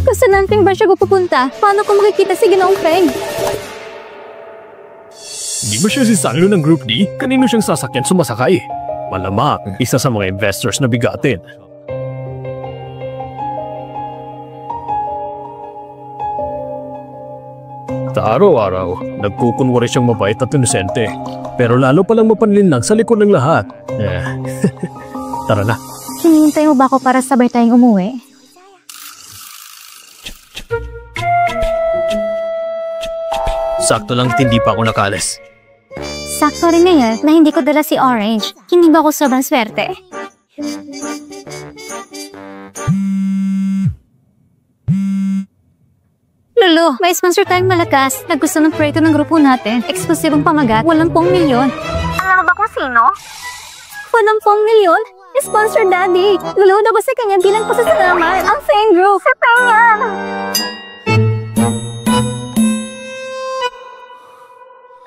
Kasi Nangfeng branch ako pupunta. Paano ko makikita si Ginoong Feng? Di ba siya si Sanglo ng Group D? Kanino siyang sasakyan sumasakay? Malamang, isa sa mga investors na bigatin. Sa araw-araw, nagkukunwari siyang mabait at inosente. Pero lalo palang mapanlinlang sa likod ng lahat. Tara na. Hinihintay mo ba ako para sabay tayong umuwi? Sakto lang hindi pa ako nakalis. Sakto rin ngayon na hindi ko dala si Orange. Hindi ba ako sobrang swerte? Lolo, may sponsor tayong malakas na gusto ng proyekto ng grupo natin. Eksklusibong pamagat, 80 milyon. Alam mo ba kung sino? 80 milyon? Sponsor Daddy. Luluhod ako sa kanya bilang pasasalamat. Ang Feng Group. Sa Feng yan!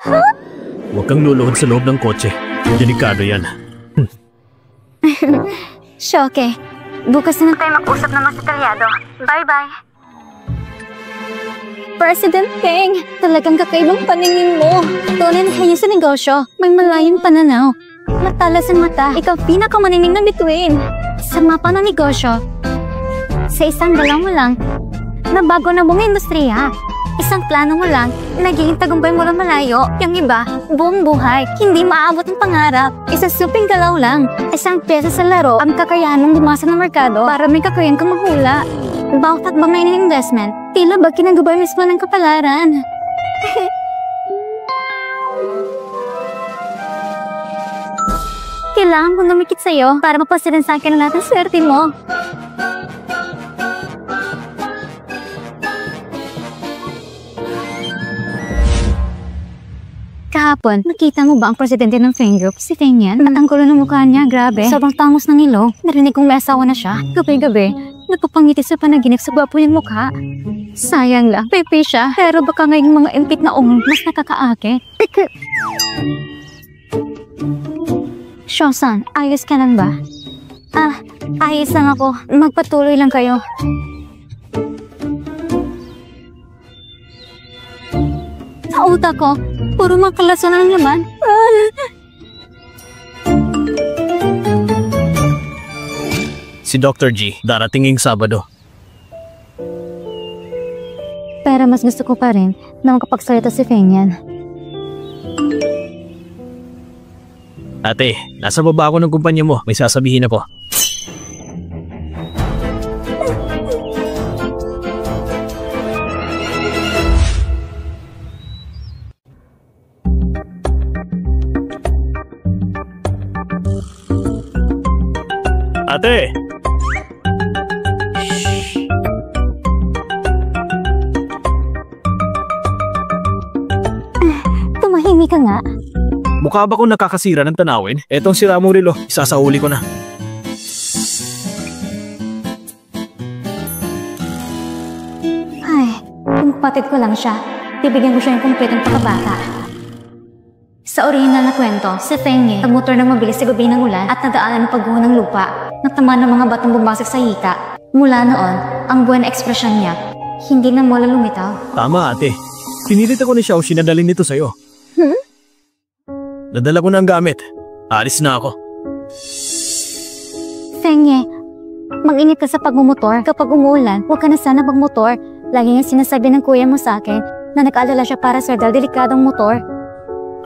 Huh? Huwag kang luluhod sa loob ng kotse. Delikado yan. Shoke. Bukas na tayo mag-usap ng mas detalyado. Bye-bye. President Feng, talagang kakaibang paningin mo. Tunay na kayo sa negosyo. May malayong pananaw. Matalas ang mata. Ikaw pinakamanining ng bituin. Sa mapa ng negosyo, sa isang galaw mo lang, nabago na buong industriya. Isang plano mo lang, naging tagumpay mo lang malayo. Yung iba, buong buhay, hindi maabot ang pangarap. Isang suping galaw lang. Isang pyesa sa laro, ang kakayahan mong bumasa ng merkado para may kakayahan kang mahula. Bawat takbang na investment, tila ba kinagubay mismo ng kapalaran? Kailangan kong lumikit sa'yo para mapasirin sa akin ang lahat ng swerte mo. Kahapon, nakita mo ba ang presidente ng Feng Group, si Feng Yan? At ang gulo ng mukha niya, grabe. Sobrang tangos ng ilong. Narinig kong may asawa na siya. Gabi-gabi, nagpapangiti sa panaginip sa gwapo niyang mukha. Sayang lang, pepe siya. Pero baka ngayong mga impit na ong mas nakakaakit. Shosan, ayos ka lang ba? Ayos lang ako. Magpatuloy lang kayo. Sa utak ko, puro makalason ang laman. Si Dr. G, darating ngayong Sabado. Pero mas gusto ko pa rin na makapagsalita si Feng Yan. Ate, nasa baba ako ng kumpanya mo. May sasabihin ako. Ate! Tumahimik ka nga. Mukha ba kung nakakasira ng tanawin? Etong sira mong relo, isasauli ko na. Ay, kung kapatid ko lang siya, bibigyan ko siya ng kumpletong pagkabata. Sa orihinal na kwento, si Feng Yi, nagmotor ng mabilis sa gabi ng ulan at nadaanan ng pagguho ng lupa. Natamaan ng mga batong bumagsak sa hita. Mula noon, ang buwan na ekspresyon niya, hindi na mula lumitaw. Tama ate. Pinilit ako ni Xiao sinadalhin nito sa'yo. Nadala ko na ang gamit. Alis na ako. Feng Yi, Mag-ingat ka sa pagmumotor. Kapag umuulan, huwag ka na sana magmotor. Lagi nga sinasabi ng kuya mo sa akin na nag-aalala siya para sa delikadong motor.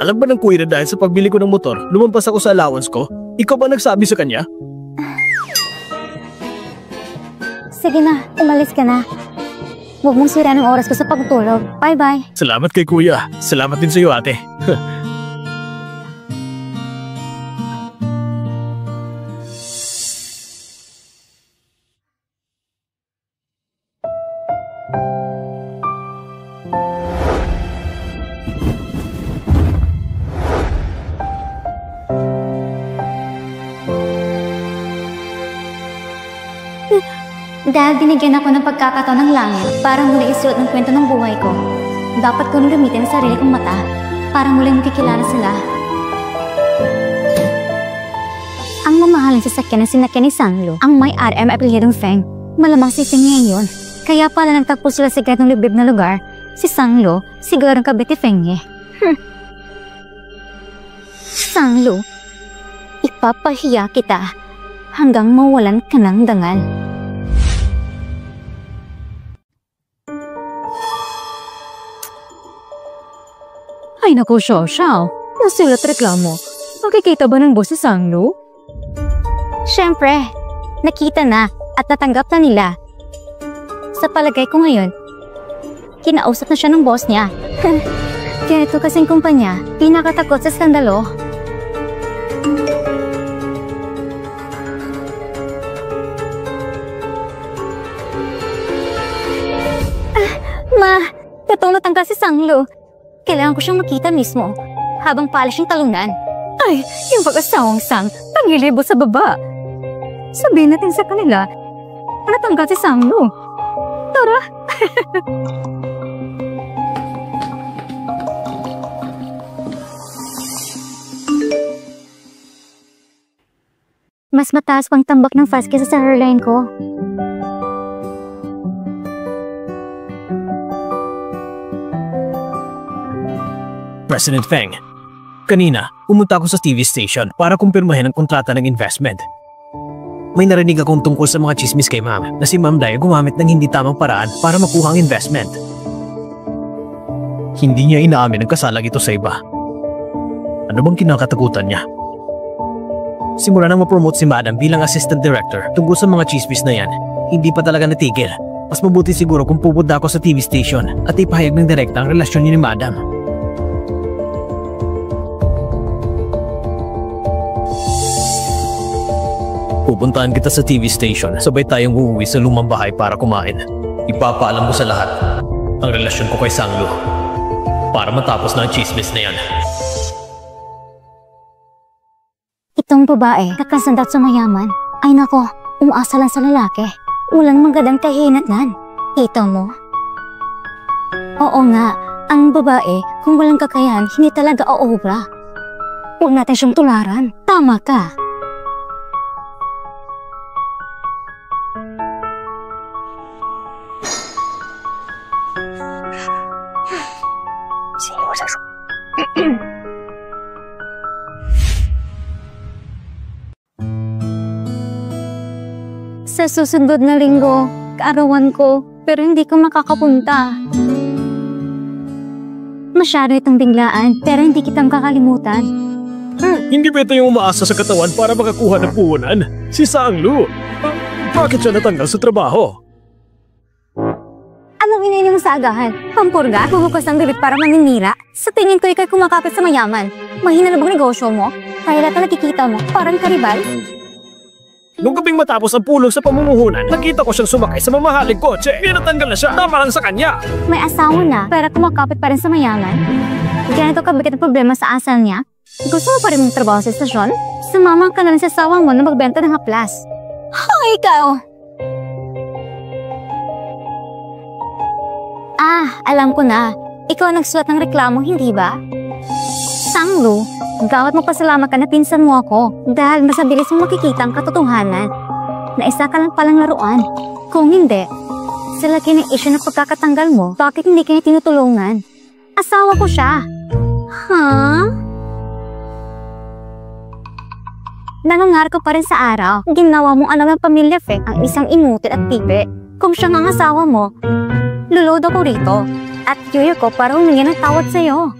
Alam ba ng kuya na dahil sa pagbili ko ng motor, lumampas ako sa allowance ko? Ikaw ba nagsabi sa kanya? Sige na, umalis ka na. Huwag mong sira ng oras ko sa pagtulog. Bye-bye. Salamat kay kuya. Salamat din sa iyo, ate. Dahil binigyan ako ng pagkakataon ng langit para muli isuot ng kwento ng buhay ko, dapat kong gamitin ang sarili kong mata para muling makikilala sila. Ang mamahaling sasakyan na sinakyan ni Sanglo, ang may-ari ay apelyidong Feng. Malamang si Feng ngayon. Kaya pala nagtagpo sila sa ganitong liblib na lugar. Si Sanglo, siguradong kabit ni Feng eh. Sanglo, ipapahiya kita hanggang mawalan ka ng dangal. Ay naku, Xiao. Nasulat reklamo. Makikita ba ng boss si Sanglo? Siyempre, nakita na at natanggap na nila. Sa palagay ko ngayon, kinausap na siya ng boss niya. Ganito kasing kumpanya, pinakatakot sa skandalo. Totoong natanggal si Sanglo. Kailangan ko siyang makita mismo habang pala siyang talunan. Ay, yung pag-asawang Sang, tangilibo sa baba. Sabihin natin sa kanila, natanggal si Sanglo. Tara! Mas mataas pang tambak ng fast kesa sa hairline ko. President Feng, kanina, pumunta ako sa TV station para kumpirmahin ang kontrata ng investment. May narinig akong tungkol sa mga chismis kay Ma'am na si Ma'am Dai gumamit ng hindi tamang paraan para makuha ang investment. Hindi niya inaamin ang kasalang ito sa iba. Ano bang kinakatakutan niya? Simula nang ma-promote si Madam bilang assistant director tungkol sa mga chismis na yan, hindi pa talaga natigil. Mas mabuti siguro kung pupunta ako sa TV station at ipahayag ng direkta ang relasyon niya ni Madam. Pupuntahan kita sa TV station, sabay tayong uuwi sa lumang bahay para kumain. Ipapaalam ko sa lahat ang relasyon ko kay Sanglo para matapos na ang chismis na yan. Itong babae, kakasandat sa mayaman. Ay nako, umaasa lang sa lalaki. Walang magandang kahinatnan. Kita mo? Oo nga, ang babae, kung walang kakayahan, hindi talaga oobra. Huwag natin siyang tularan. Tama ka. Sa susunod na linggo, kaarawan ko, pero hindi ko makakapunta. Masyado itong biglaan, pero hindi kita makakalimutan. Hindi ba ito yung umaasa sa katawan para makakuha ng puhunan? Si Sanglo! Bakit siya natanggal sa trabaho? Anong iniinom mo sa agahan? Pampurga? Bubukas ng bibig para maninira? Sa tingin ko ikay kumakapit sa mayaman. Mahina na bang negosyo mo? Kaya lahat na nakikita mo, parang karibal? Nung gabing matapos ang pulong sa pamumuhunan, nakita ko siyang sumakay sa mamahaling kotse. Pinatanggal na siya. Tama lang sa kanya. May asawa na, pero kumakapit pa rin sa mayaman? Ganito kabigat ang problema sa asal niya? Gusto mo pa rin mong trabaho sa estasyon? Sumama ka na rin sa asawa mo na magbenta ng haplas. Ikaw! Alam ko na. Ikaw ang nagsulat ng reklamo, hindi ba? Sanglo, gawat mo pasalamat ka na pinsan mo ako dahil mas mabilis mong makikita ang katotohanan na isa ka lang palang laruan. Kung hindi, sa laki ng issue na pagkakatanggal mo, bakit hindi ka niya tinutulungan? Asawa ko siya. nangangarap ka pa rin sa araw. Ginawa mong anak ng pamilya Feng ang isang inutil at pipi. Kung siya ang asawa mo, lulod ako rito. At yuyo ko para humingi ng tawad sa'yo.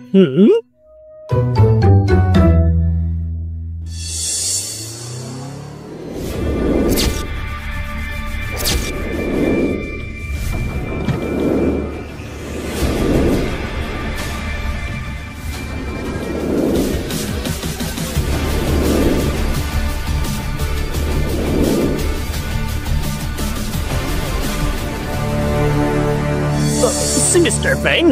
Si Mr. Feng?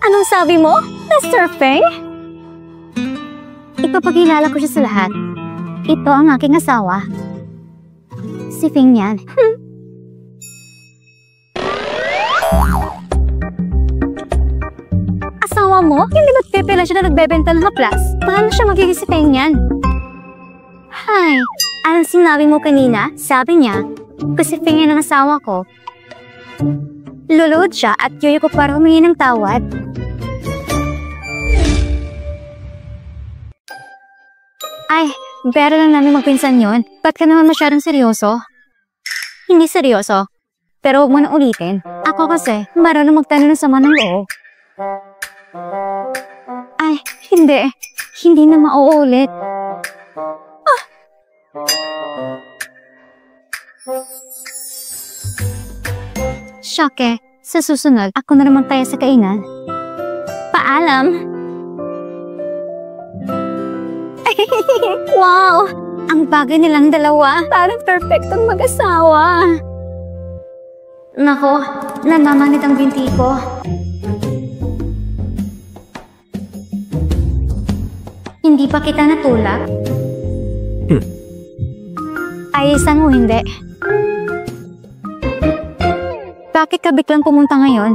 Anong sabi mo, Mr. Feng? Ipapakilala ko siya sa lahat. Ito ang aking asawa. Si Feng yan. Asawa mo? Hindi ba't pepela siya na nagbebenta ng haplas? Paano siya magiging si Feng yan? Hay, anong sinabi mo kanina? Sabi niya, kasi Feng yan ang asawa ko. Luluhod siya at yuyo ko para humingi ng tawad. Ay, bera lang namin magpinsan yun. Ba't ka naman masyadong seryoso? Hindi seryoso. Pero huwag mo na ulitin. Ako kasi, marunong magtanong ng sama ng loob. Ay, hindi. Hindi na mauulit. Syake, sa susunod, ako na naman tayo sa kainan. Paalam! Wow! Ang bagay nilang dalawa. Parang perfectong mag-asawa. Nako, namamanit ang binti ko. Hindi pa kita natulak? Ayusan mo hindi. Bakit ka biglang pumunta ngayon?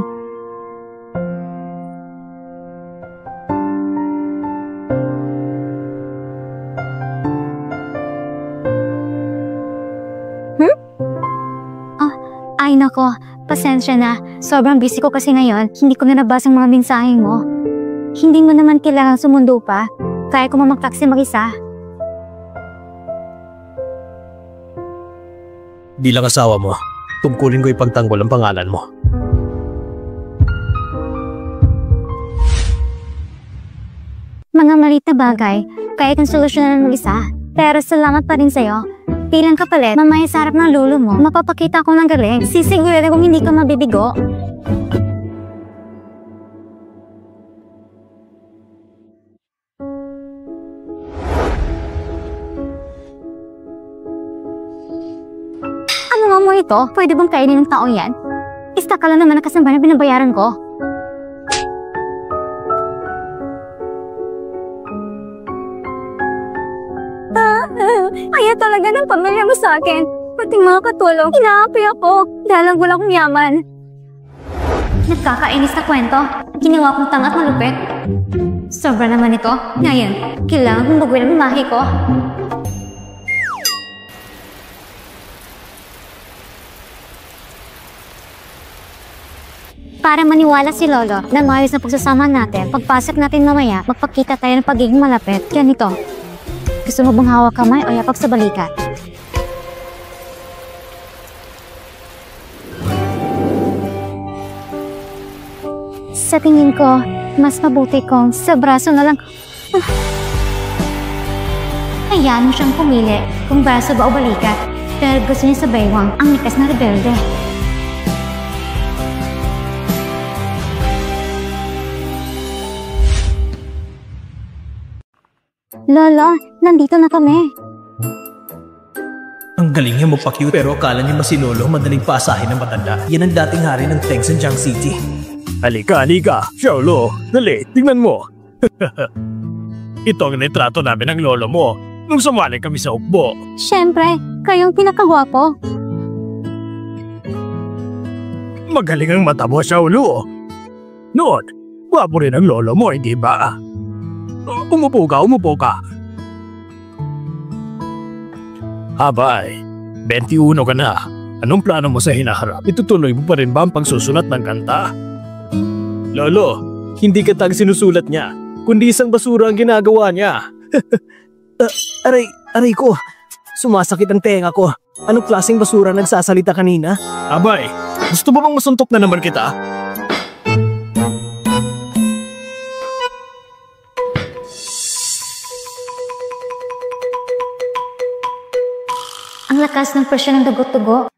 Ay nako, pasensya na. Sobrang busy ko kasi ngayon. Hindi ko na nabasa ang mga mensahe mo. Hindi mo naman kailangan sumundo pa. Kaya ko mag-taxi mag-isa. Bilang asawa mo, tungkulin ko ipagtanggol ang pangalan mo. Mga maliit na bagay, kaya kong solusyonan ng isa. Pero salamat pa rin sa'yo. Bilang kapalit, mamaya sa harap ng lolo mo, mapapakita ko ng galing. Sisigurado kung hindi ka mabibigo. Ano nga mo ito? Pwede bang kainin ng taong yan? Ista ka lang naman ang kasamba na binabayaran ko. Kaya talaga ng pamilya mo sa akin. Pati mga katulong, inaapi ako dahil wala akong yaman. Nagkakainis na kwento. Ginawa kong tanga at malupit. Sobra naman ito. Ngayon, kailangan kong baguhin ang mahi ko. Para maniwala si Lolo na maayos na pagsasama natin, pagpasok natin mamaya, magpakita tayo ng pagiging malapit. Ganito. Gusto mo bang hawak kamay o yapag sa balikat? Sa tingin ko, mas mabuti kong sa braso na lang. Hayaan mo siyang pumili kung braso ba o balikat. Pero gusto niya sa baywang ang likas na rebelde. Lolo, nandito na kami. Ang galing niya magpa-cute pero akala niya masinolo madaling paasahin ng matanda. Yan ang dating hari ng Teng sa Jiang City. Halika, halika. Xiaolo, dali, tingnan mo. Ito ang nitrato namin ng lolo mo nung sumali kami sa ukbo. Siyempre, kayong pinakagwapo. Magaling ang mata mo, Xiaolo. Noon, gwapo rin ang lolo mo, hindi ba? Umupo ka, umupo ka. Abay, 21 ka na. Anong plano mo sa hinaharap? Itutuloy mo pa rin ba ang pagsusulat ng kanta? Lolo, hindi ka tag sinusulat niya, kundi isang basura ang ginagawa niya. Aray ko. Sumasakit ang tenga ko. Anong klaseng basura nagsasalita kanina? Abay, gusto mo bang masuntok na naman kita? Ang lakas ng presyon ng dugo-dugo.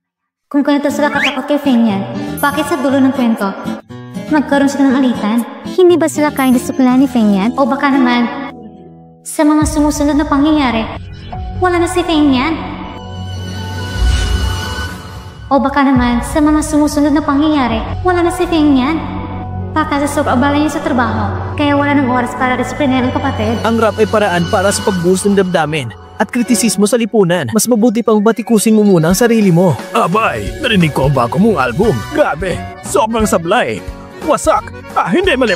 Kung ganito sila katakot kay Fenian, bakit sa dulo ng kwento, magkaroon sila ng alitan? Hindi ba sila kayang disipline ni Fenian? O baka naman, sa mga sumusunod na pangyayari, wala na si Fenian? O baka naman, sa mga sumusunod na pangyayari, wala na si Fenian? Baka sa sobrang abala niya sa trabaho, kaya wala ng oras para disiplinahin ang kapatid. Ang rap ay paraan para sa pag-boost ng damdamin at kritisismo sa lipunan. Mas mabuti pang batikusin mo muna ang sarili mo. Abay, narinig ko ang bago mong album. Grabe, sobrang sablay. Wasak. Hindi, mali.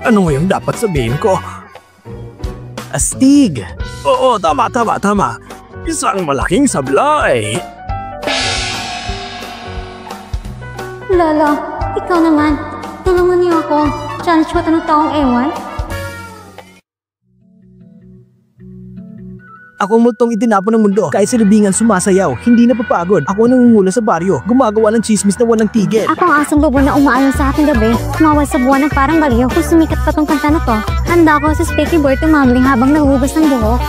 Ano nga yung dapat sabihin ko? Astig! Oo, tama. Isang malaking sablay. Lolo, ikaw naman, tulungan niyo ako. Challenge mo tanong taong ewan? Ako ang multong itinapon ng mundo. Kahit sa libingan sumasayaw, hindi napapagod. Ako ang nangungula sa baryo, gumagawa ng chismis na walang tigil. Ako ang asong lobo na umaayon sa ating gabi, mawal sa buwan ng parang baliw. Kung sumikat pa tong kanta na to, handa ako sa speaking board tumambling habang nahuhugas ng buhok.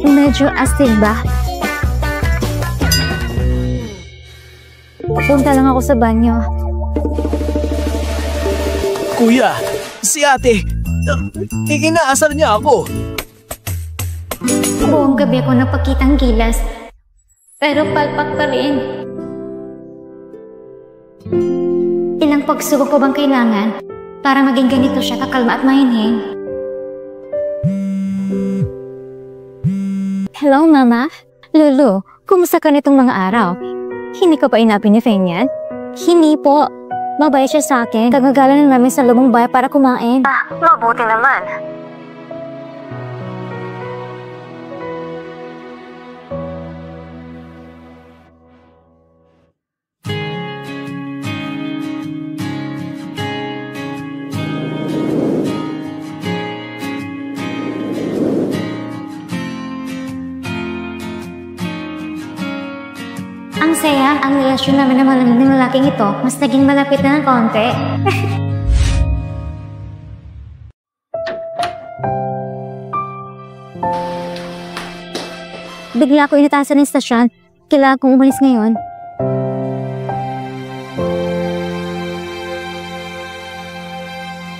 Medyo astig ba? Punta lang ako sa banyo. Kuya, si ate, inaasar niya ako. Buong gabi ako napakitang gilas, pero palpak pa rin. Ilang pagsubok ko bang kailangan para maging ganito siya kakalma at mahinhin? Hello, Mama? Lulu, kumusta ka nitong mga araw? Hindi ka pa inapin ni Fenian? Hindi po. Mabait siya sa akin. Kagagala na namin sa lubong bahay para kumain. Mabuti naman. Ang saya, ang relasyon namin ng malaking lalaking ito, mas naging malapit na ng konti. Bigla ko inatasan ng istasyon. Kailangan kong umalis ngayon.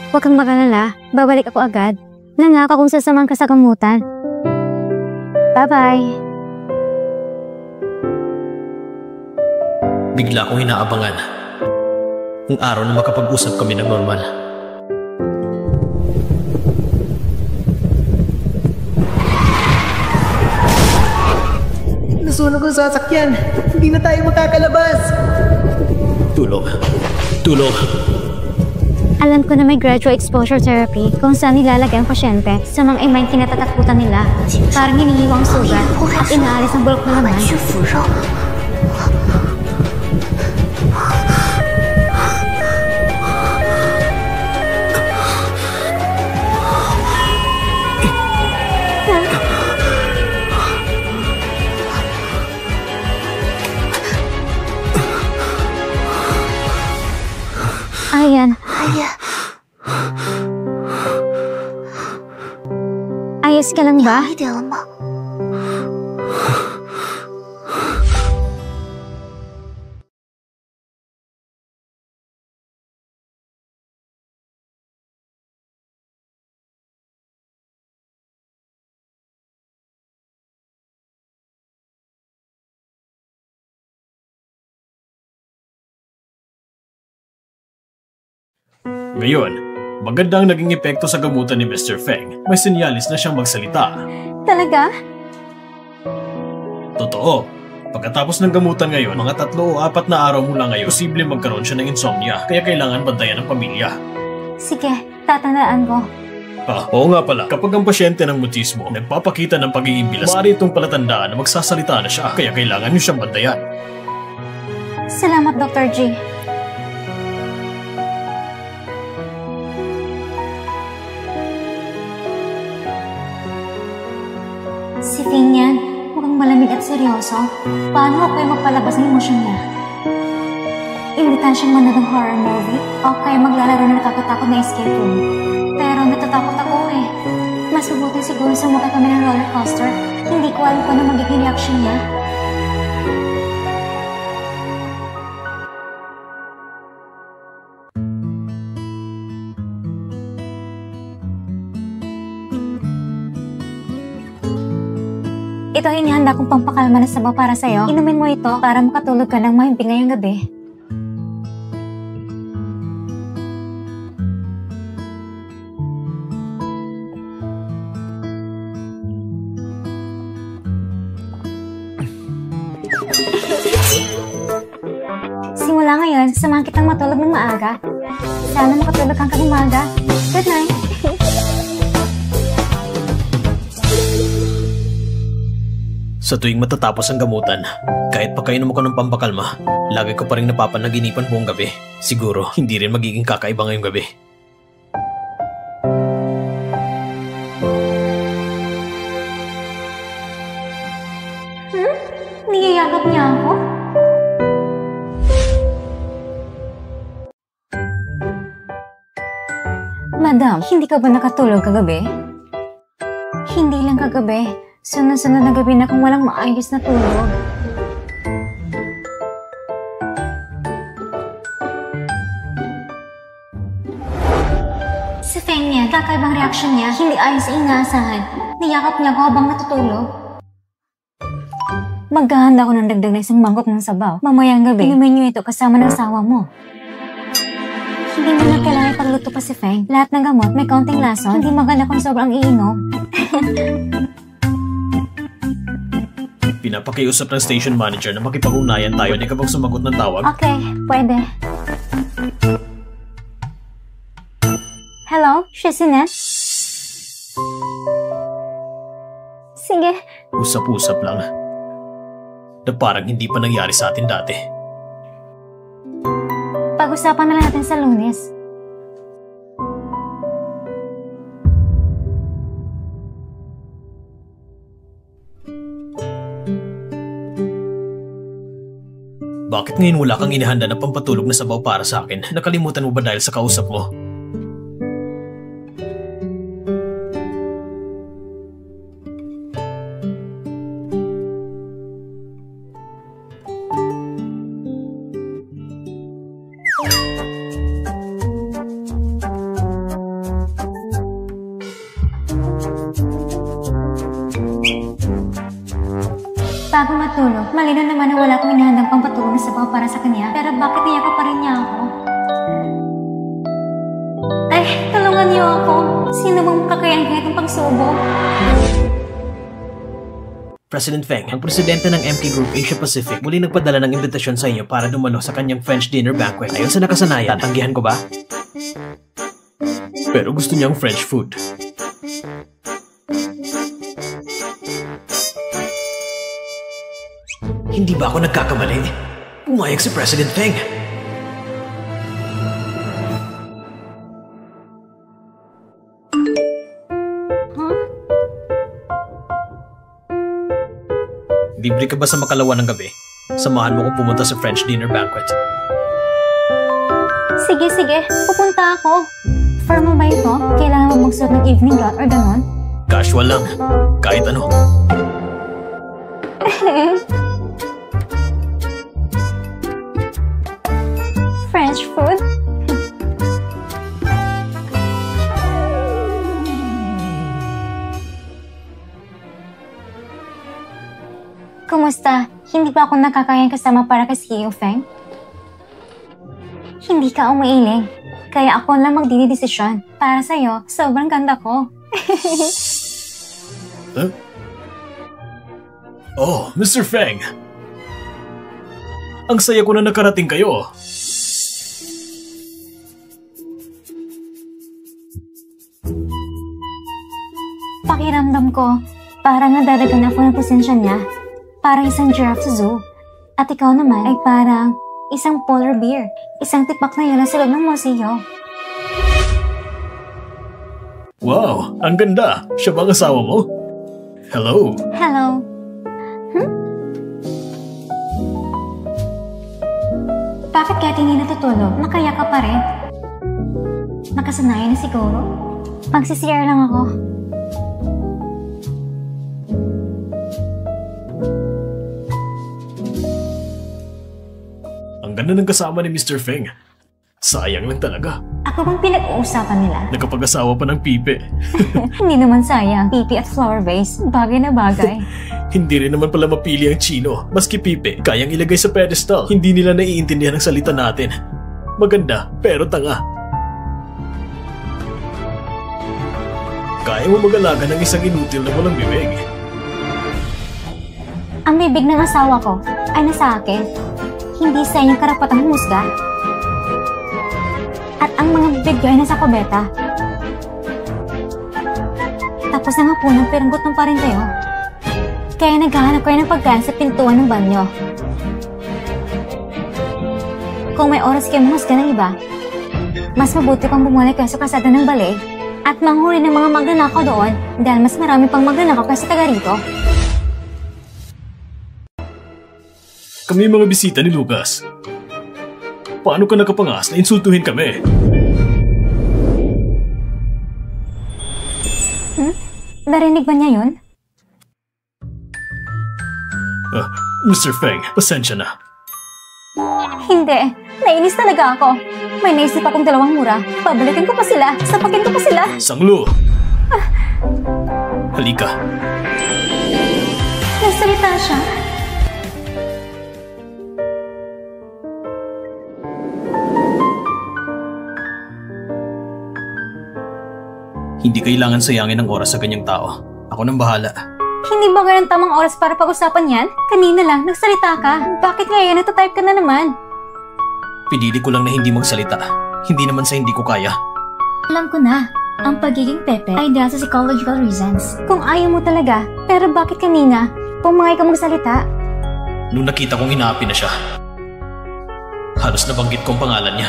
Huwag kang magalala. Babalik ako agad. Nangako kung sasamahan ka sa gamutan. Bye-bye. Bigla kong inaabangan ang araw na makapag-usap kami ng normal. Nasunog ang sasakyan. Hindi na tayo makakalabas. Tulog. Alam ko na may gradual exposure therapy kung saan nilalagay ang pasyente sa mga imay kinatatakutan nila. Parang hinihiwang sugat at inaalis ang bulok na laman. Ayan. Ayos ka lang ba? Ngayon, maganda ang naging epekto sa gamutan ni Mr. Feng. May sinyalis na siyang magsalita. Talaga? Totoo. Pagkatapos ng gamutan ngayon, mga 3 o 4 na araw mula ngayon, posible magkaroon siya ng insomnia, kaya kailangan bantayan ng pamilya. Sige, tatandaan ko. Oo nga pala, kapag ang pasyente ng mutismo nagpapakita ng pagiging bilas, maaari itong palatandaan na magsasalita na siya, kaya kailangan niyo siyang bantayan. Salamat, Dr. G. seryoso? Paano ako kayo magpalabas ng emosyon niya? Imbitahan siyang manood ng horror movie o kaya maglalaro na nakakatakot na escape room. Pero natatakot ako eh. Mas mabuti siguro sumakay kami ng roller coaster. Hindi ko alam kung ano magiging reaction niya. Ito ang inihanda kong pampakalma na sabaw para sa'yo. Inumin mo ito para makatulog ka ng mahimbing ngayong gabi. Simula ngayon, samahan kitang matulog ng maaga. Sana makatulog kang umaga. Good night! Sa tuwing matatapos ang gamutan, kahit pakainom ako ng pampakalma, lagi ko pa rin napapanaginipan buong gabi. Siguro, hindi rin magiging kakaiba ngayong gabi. Niyayakap niya ako? Madam, hindi ka ba nakatulog kagabi? Hindi lang kagabi. Sunod-sunod na gabi na kung walang maayos na tulog. Si Feng niya, kakaibang reaksyon niya, hindi ayon sa inaasahan. Niyakap niya ako habang natutulog. Maghahanda ako ng dagdag na isang mangkok ng sabaw. Mamayang gabi, inumin niyo ito kasama ng asawa mo. Hindi mo na kailangan ipagluto pa si Feng. Lahat ng gamot may kaunting lason. Hindi maganda kung sobrang iinom. Pinapakiusap ng station manager na makipag-ugnayan tayo ni kapag sumagot ng tawag. Okay, pwede. Hello, Shizune? Sige. Usap-usap lang. Na parang hindi pa nangyari sa atin dati. Pag-usapan na lang natin sa Lunes. Bakit ngayon wala kang inihanda na pampatulog na sabaw para sa akin? Nakalimutan mo ba dahil sa kausap mo? Bago matulog, malinaw naman na wala akong inahandang pampatulog na sabaw para sa kanya. Pero bakit niyakap pa rin niya ako? Ay, tulungan niyo ako. Sino bang makakayanan kahit ang pagsubok? President Feng, ang presidente ng MK Group Asia Pacific, muli nagpadala ng imbitasyon sa inyo para dumalo sa kanyang French dinner banquet. Ayon sa nakasanayan, tatanggihan ko ba? Pero gusto niyang French food. Hindi ba ako nagkakamali? Pumayag si President Feng. Libre ka ba sa makalawa ng gabi? Samahan mo kong pumunta sa French dinner banquet. Sige. Pupunta ako. Firm mo ba ito? Kailangan mo magsuot ng evening gown or ganon? Casual lang. Kahit ano. French food? Kumusta? Hindi ba ako nakakayang kasama para kay CEO Feng? Hindi ka umiiling. Kaya ako lang magdidesisyon. Para sa'yo, sobrang ganda ko. Huh? Oh, Mr. Feng. Ang saya ko na nakarating kayo. Pakiramdam ko, parang nadadagan ako ng presensya niya. Parang isang giraffe sa zoo. At ikaw naman ay parang isang polar bear. Isang tipak na yun sa loob ng museo. Wow, ang ganda. Siya ba ang asawa mo? Hello. Hello. Bakit kahit hindi natutulog, nakaya ka pa rin? Nakasanayan na siguro? Magsi-CR lang ako. Ang ganda ng kasama ni Mr. Feng. Sayang lang talaga. Ako bang pinag-uusapan nila? Nakapag-asawa pa ng pipe. Hindi naman sayang. Pipi at flower vase. Bagay na bagay. Hindi rin naman pala mapili ang Chino. Maski pipe, kayang ilagay sa pedestal. Hindi nila naiintindihan ang salita natin. Maganda, pero tanga. Kaya mo mag-alaga ng isang inutil na walang bibig. Ang bibig ng asawa ko ay nasa akin. Hindi sa inyong karapatang humusga. At ang mga bibig ko ay nasa kubeta. Tapos na mapunan pero gutom pa rin kayo. Kaya naghahanap kayo ng pagkain sa pintuan ng banyo. Kung may oras kayo mahusga ng iba, mas mabuti pang bumuli kayo sa kasada ng balay at manghuli ng mga magnanakaw doon dahil mas marami pang magnanakaw kaysa taga rito. Kami mga bisita ni Lucas. Paano ka nakapangas na insultuhin kami? Narinig ba niya yun? Mr. Feng, pasensya na. Hindi. Nainis talaga ako. May naisip akong dalawang mura. Pabalikin ko pa sila. Sapakin ko pa sila. Sanglo! Halika. Nagsalita siya. Hindi kailangan sayangin ang oras sa ganyang tao. Ako nang bahala. Hindi ba ngayon tamang oras para pag-usapan yan? Kanina lang, nagsalita ka. Bakit ngayon natatype ka na naman? Pinili ko lang na hindi magsalita. Hindi naman sa hindi ko kaya. Alam ko na. Ang pagiging Pepe ay dahil sa psychological reasons. Kung ayaw mo talaga, pero bakit kanina? Pumangay ka magsalita. Nung nakita kong inaapi na siya, halos nabanggit kong pangalan niya.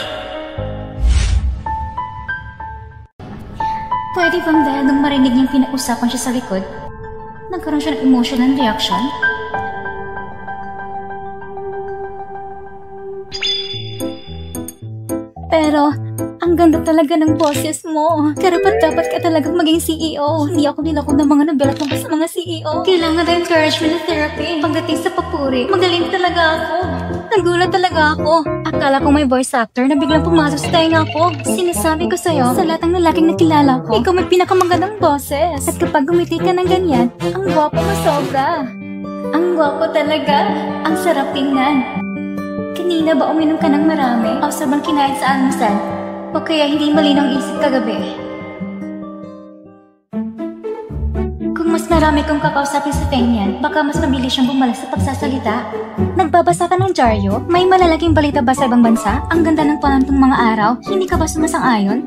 Pwede bang dahil nung marinig niyang pinag-usapan siya sa likod, nagkaroon siya ng emotional reaction? Pero, ang ganda talaga ng boses mo. Karapat dapat ka talagang maging CEO. Hindi ako nilako ng mga nobela tungkol sa mga CEO. Kailangan na encouragement na therapy. Pagdating sa papuri, magaling talaga ako. Nagulat talaga ako. Akala ko may voice actor na biglang pumasok sa tainga ko. Sinasabi ko sa'yo, sa lahat ng lalaking nakilala ko, ikaw may pinakamagandang boses. At kapag gumiti ka ng ganyan, ang gwapo mo sobra. Ang gwapo talaga. Ang sarap tingnan. Kanina ba uminom ka ng marami o sabang kinain sa almusal? O kaya hindi malinaw ang isip kagabi? Kung mas marami kong kakausapin sa Feng baka mas mabilis siyang bumalik sa pagsasalita. Nagbabasa ka ng dyaryo? May malalaking balita ba sa ibang bansa? Ang ganda ng panantong mga araw? Hindi ka ba sumasang-ayon?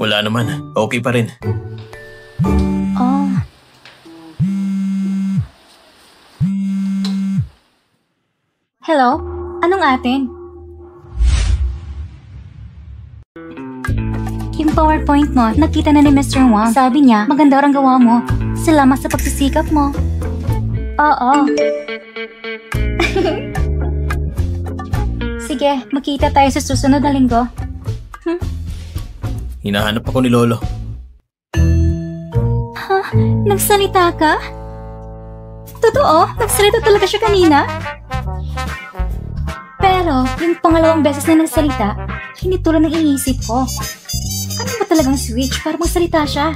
Wala naman. Okay pa rin. Oh. Hello? Anong atin? Yung PowerPoint mo, nakita na ni Mr. Wang. Sabi niya, maganda ang gawa mo. Salamat sa pagsisikap mo. Oo. Sige, makita tayo sa susunod na linggo. Hinahanap ako ni Lolo. Ha? Nagsalita ka? Totoo? Nagsalita talaga siya kanina? Pero, yung pangalawang beses na nagsalita, hindi tulad ng iniisip ko. Ano ba talagang switch para magsalita siya?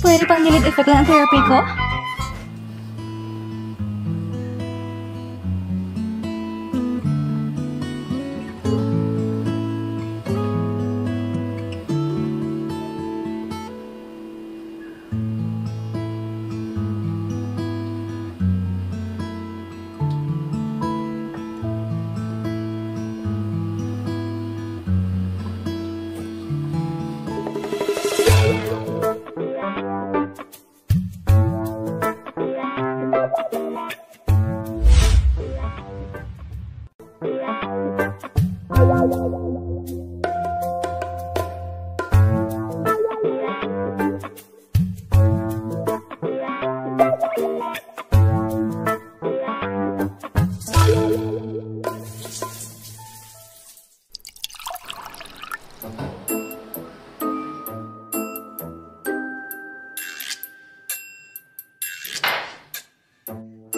Pwede pang nilid effect lang ang therapy ko?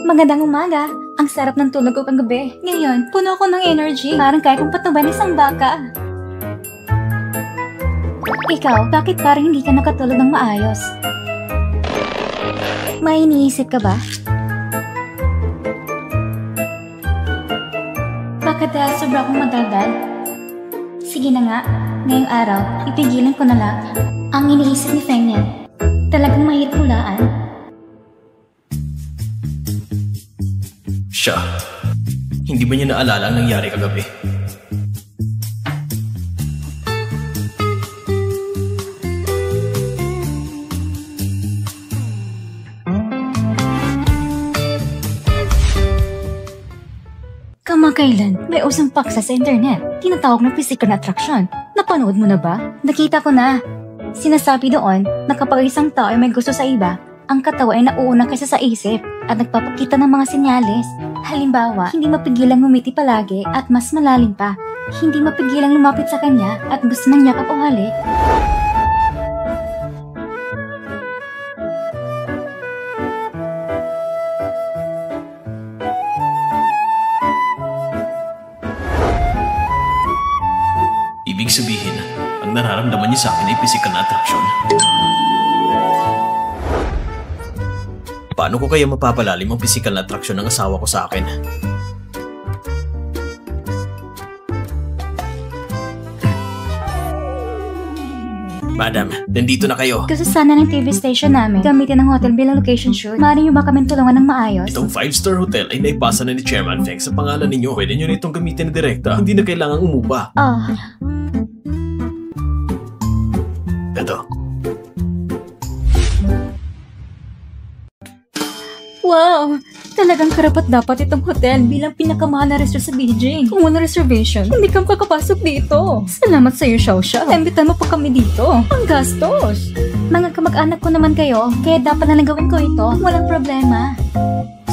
Magandang umaga. Ang sarap ng tulog ko kagabi. Ngayon, puno ako ng energy. Parang kaya kong patuban isang baka. Ikaw, bakit parang hindi ka nakatulog ng maayos? May iniisip ka ba? Baka dahil sobra akong madaldal? Sige na nga, ngayong araw, ipigilan ko na lang ang iniisip ni Feng niya. Talagang mahirap hulaan. Siya, hindi ba niya naalala ang nangyari kagabi? Kamakailan, may usang paksa sa internet. Tinatawag na physical attraction. Napanood mo na ba? Nakita ko na. Sinasabi doon na kapag isang tao ay may gusto sa iba, ang katawan ay nauuna kaysa sa isip at nagpapakita ng mga senyales. Halimbawa, hindi mapigilang ngumiti palagi at mas malalim pa. Hindi mapigilang lumapit sa kanya at gusto ng yakap o halik. Ibig sabihin, ang nararamdaman niya sa akin ay physical na attraction. Paano ko kaya mapapalalim ang physical na attraction ng asawa ko sa akin? Madam, nandito na kayo. Gusto sana ng TV station namin gamitin ang hotel bilang location shoot. Maaari niyo ba kami tulungan ng maayos? Itong 5-star hotel ay naipasa na ni Chairman Feng sa pangalan ninyo. Pwede nyo na itong gamitin na direkta. Hindi na kailangang umupa. Ito. Wow! Talagang karapat dapat itong hotel bilang pinakamahal na restaurant sa Beijing. Kung walang reservation, hindi ka makakapasok dito. Salamat sa iyo, Xiao. Imbitan mo pa kami dito. Ang gastos! Mga kamag-anak ko naman kayo, kaya dapat na lang gawin ko ito. Walang problema.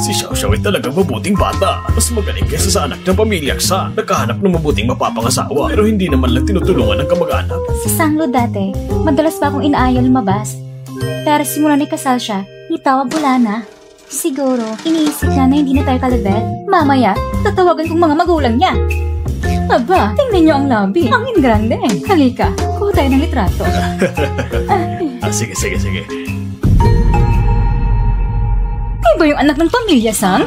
Si Xiao ay talagang mabuting bata. Mas magaling kaysa sa anak ng pamilyang Sa. Nagkahanap ng mabuting mapapangasawa. Pero hindi naman lang tinutulungan ng kamag-anak. Si Sanglo dati, madalas pa akong inaayal lumabas. Pero simula na ikasal siya, itawag wala na. Siguro, iniisip na hindi na tayo kalabel. Mamaya, tatawagan kong mga magulang niya. Aba, tingnan niyo ang labi. Ang ingrande. Halika, kuha tayo ng litrato. Sige. Kayo ba yung anak ng pamilya, Sang?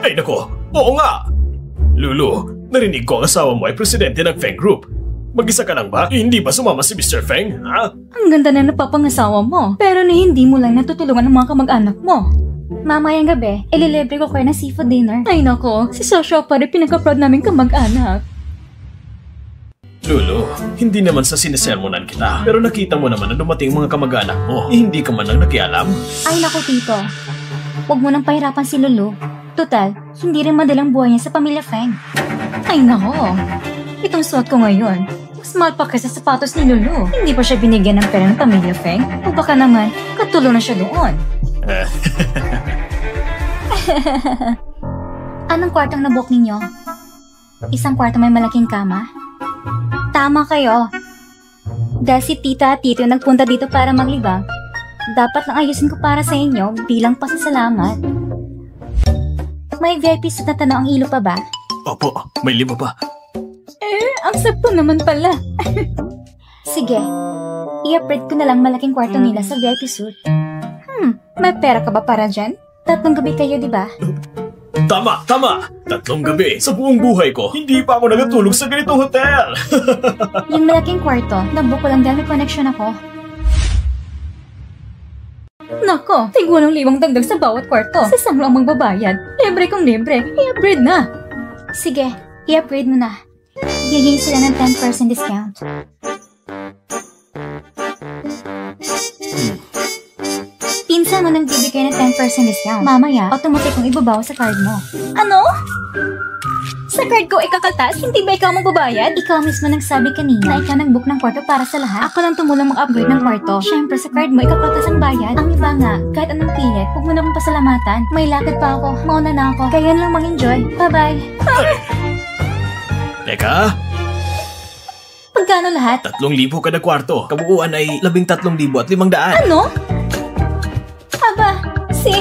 Ay nako, oo nga! Lulu, narinig ko ang asawa mo ay presidente ng Feng Group. Mag-isa ka lang ba? Hindi ba sumama si Mr. Feng, ha? Ang ganda na napapangasawa mo. Pero na hindi mo lang natutulungan ng mga kamag-anak mo. Mamayang gabi, ililibre ko kayo ng seafood dinner. Ay nako, si Sasha pa rin pinaka-proud namin kamag-anak. Lulu, hindi naman sa sinesermonan kita. Pero nakita mo naman na dumating mga kamag-anak mo. Hindi ka man lang nakialam. Ay nako, Tito. Huwag mo nang pahirapan si Lulu. Total, hindi rin madalang buhay niya sa pamilya Feng. Ay nako, itong suot ko ngayon, mas mahal pa kaysa sapatos ni Lulu. Hindi pa siya binigyan ng pera ng pamilya Feng? O baka naman, katulong na siya doon. Anong kwartong nabook ninyo? Isang kwarto may malaking kama? Tama kayo. Dahil si Tita at Tito nagpunta dito para maglibang, dapat lang ayusin ko para sa inyo bilang pasasalamat. May VIP suit na tanong ang ilo pa ba? Opo, may 5 pa. Ang sakto naman pala. Sige, i-upgrade ko na lang malaking kwarto nila sa VIP suite. May pera ka ba para dyan? 3 gabi kayo, di ba? Tama! 3 gabi sa buong buhay ko. Hindi pa ako nagatulog sa ganitong hotel. Yung malaking kwarto, nabook ko lang dahil may connection ako. Nako, tig-8,000 dagdag sa bawat kwarto. Sa isang lang magbabayad. Libre kong libre, i-upgrade na. Sige, i-upgrade mo na. Bigyan sila ng 10% discount. Pinsan mo nang bibigay ng 10% discount. Mamaya, automatic kong ibabawa sa card mo. Ano? Sa card ko ikakaltas? Hindi ba ikaw magbabayad? Ikaw mismo nagsabi kanina na ikaw nag-book ng kwarto para sa lahat. Ako lang tumulong mag-upgrade ng kwarto. Siyempre, sa card mo ikakaltas ang bayad. Ang iba nga, kahit anong pilit, huwag mo na akong pasalamatan. May lakad pa ako. Mauna na ako. Kaya lang mag-enjoy. Bye-bye. Teka, Magkano lahat? 3,000 kada kwarto. Kabuuan ay 13,500. Ano? Aba, si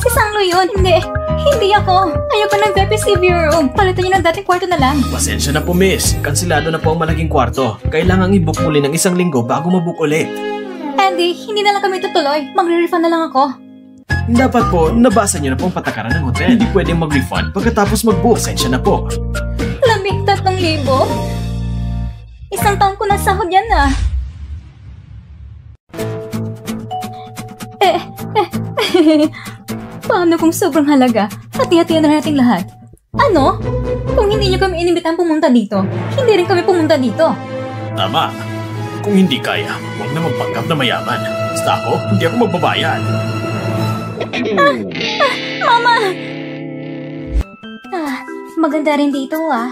Si Sanglo yun. Hindi ako. Ayoko ng VIP room. Palitan niyo ng dating kwarto na lang. Pasensya na po, miss. Kansilado na po ang malaking kwarto. Kailangang i-book muli ng 1 linggo bago mabook ulit. Andy, hindi na lang kami tutuloy. Magre-refund na lang ako. Dapat po, nabasa niyo na po ang patakaran ng hotel. Hindi pwedeng mag-refund pagkatapos mag-book. Pasensya na po. Lamig 3,000. 1 taon ko na sahod yan ah. Paano kung sobrang halaga? Hati-hatihan na natin lahat. Ano? Kung hindi niyo kami inimbitang pumunta dito, hindi rin kami pumunta dito. Tama. Kung hindi kaya, huwag na magpanggap na mayaman. Basta ako, hindi ako magbabayad. Mama! Maganda rin dito ah.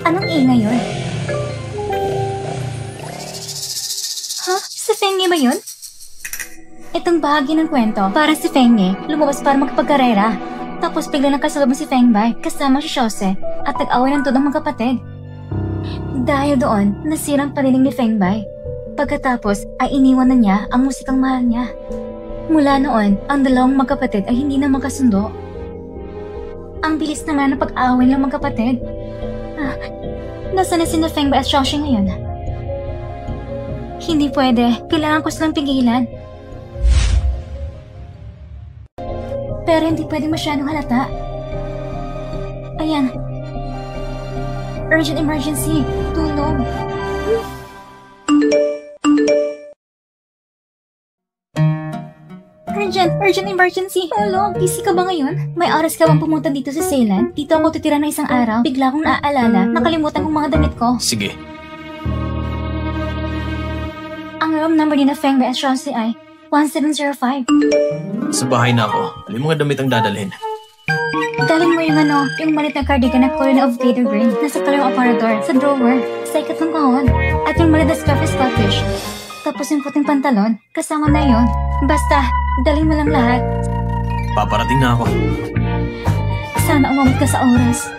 Anong ingay yun? Si Fengye ba yun? Itong bahagi ng kwento, para si Fengye, lumabas para magpagkarera. Tapos bigla nakasalubong si Fengbei kasama si Xiaoze at nag-away ng tudong magkapatid. Dahil doon, nasira ang paniling ni Fengbei. Pagkatapos ay iniwan na niya ang musikang mahal niya. Mula noon, ang dalawang magkapatid ay hindi na magkasundo. Ang bilis naman ng pag-away ng magkapatid. Nasaan na sina Fengbei at Xiaoze ngayon? Hindi pwede. Kailangan ko silang pigilan. Pero hindi pwede masyadong halata. Ayan. Urgent emergency. Tulong. Urgent emergency. Tulong. Busy ka ba ngayon? May oras ka bang pumunta dito sa Ceylon? Dito ako titira ng 1 araw. Bigla kong naaalala. Nakalimutan kong mga damit ko. Sige. Ang room number ni na Fengbei at Xiaoze ay 1705. Sa bahay na ako. May mga damit ang dadalhin. Dalhin mo yung malit na cardigan na color of Gator Green. Nasa kalawang aparador, sa drawer, sa ikatlong kahon. At yung malit na scarf Scottish. Tapos yung puting pantalon, kasama na yon. Basta, dalhin mo lang lahat. Paparating na ako. Sana umabot ka sa oras.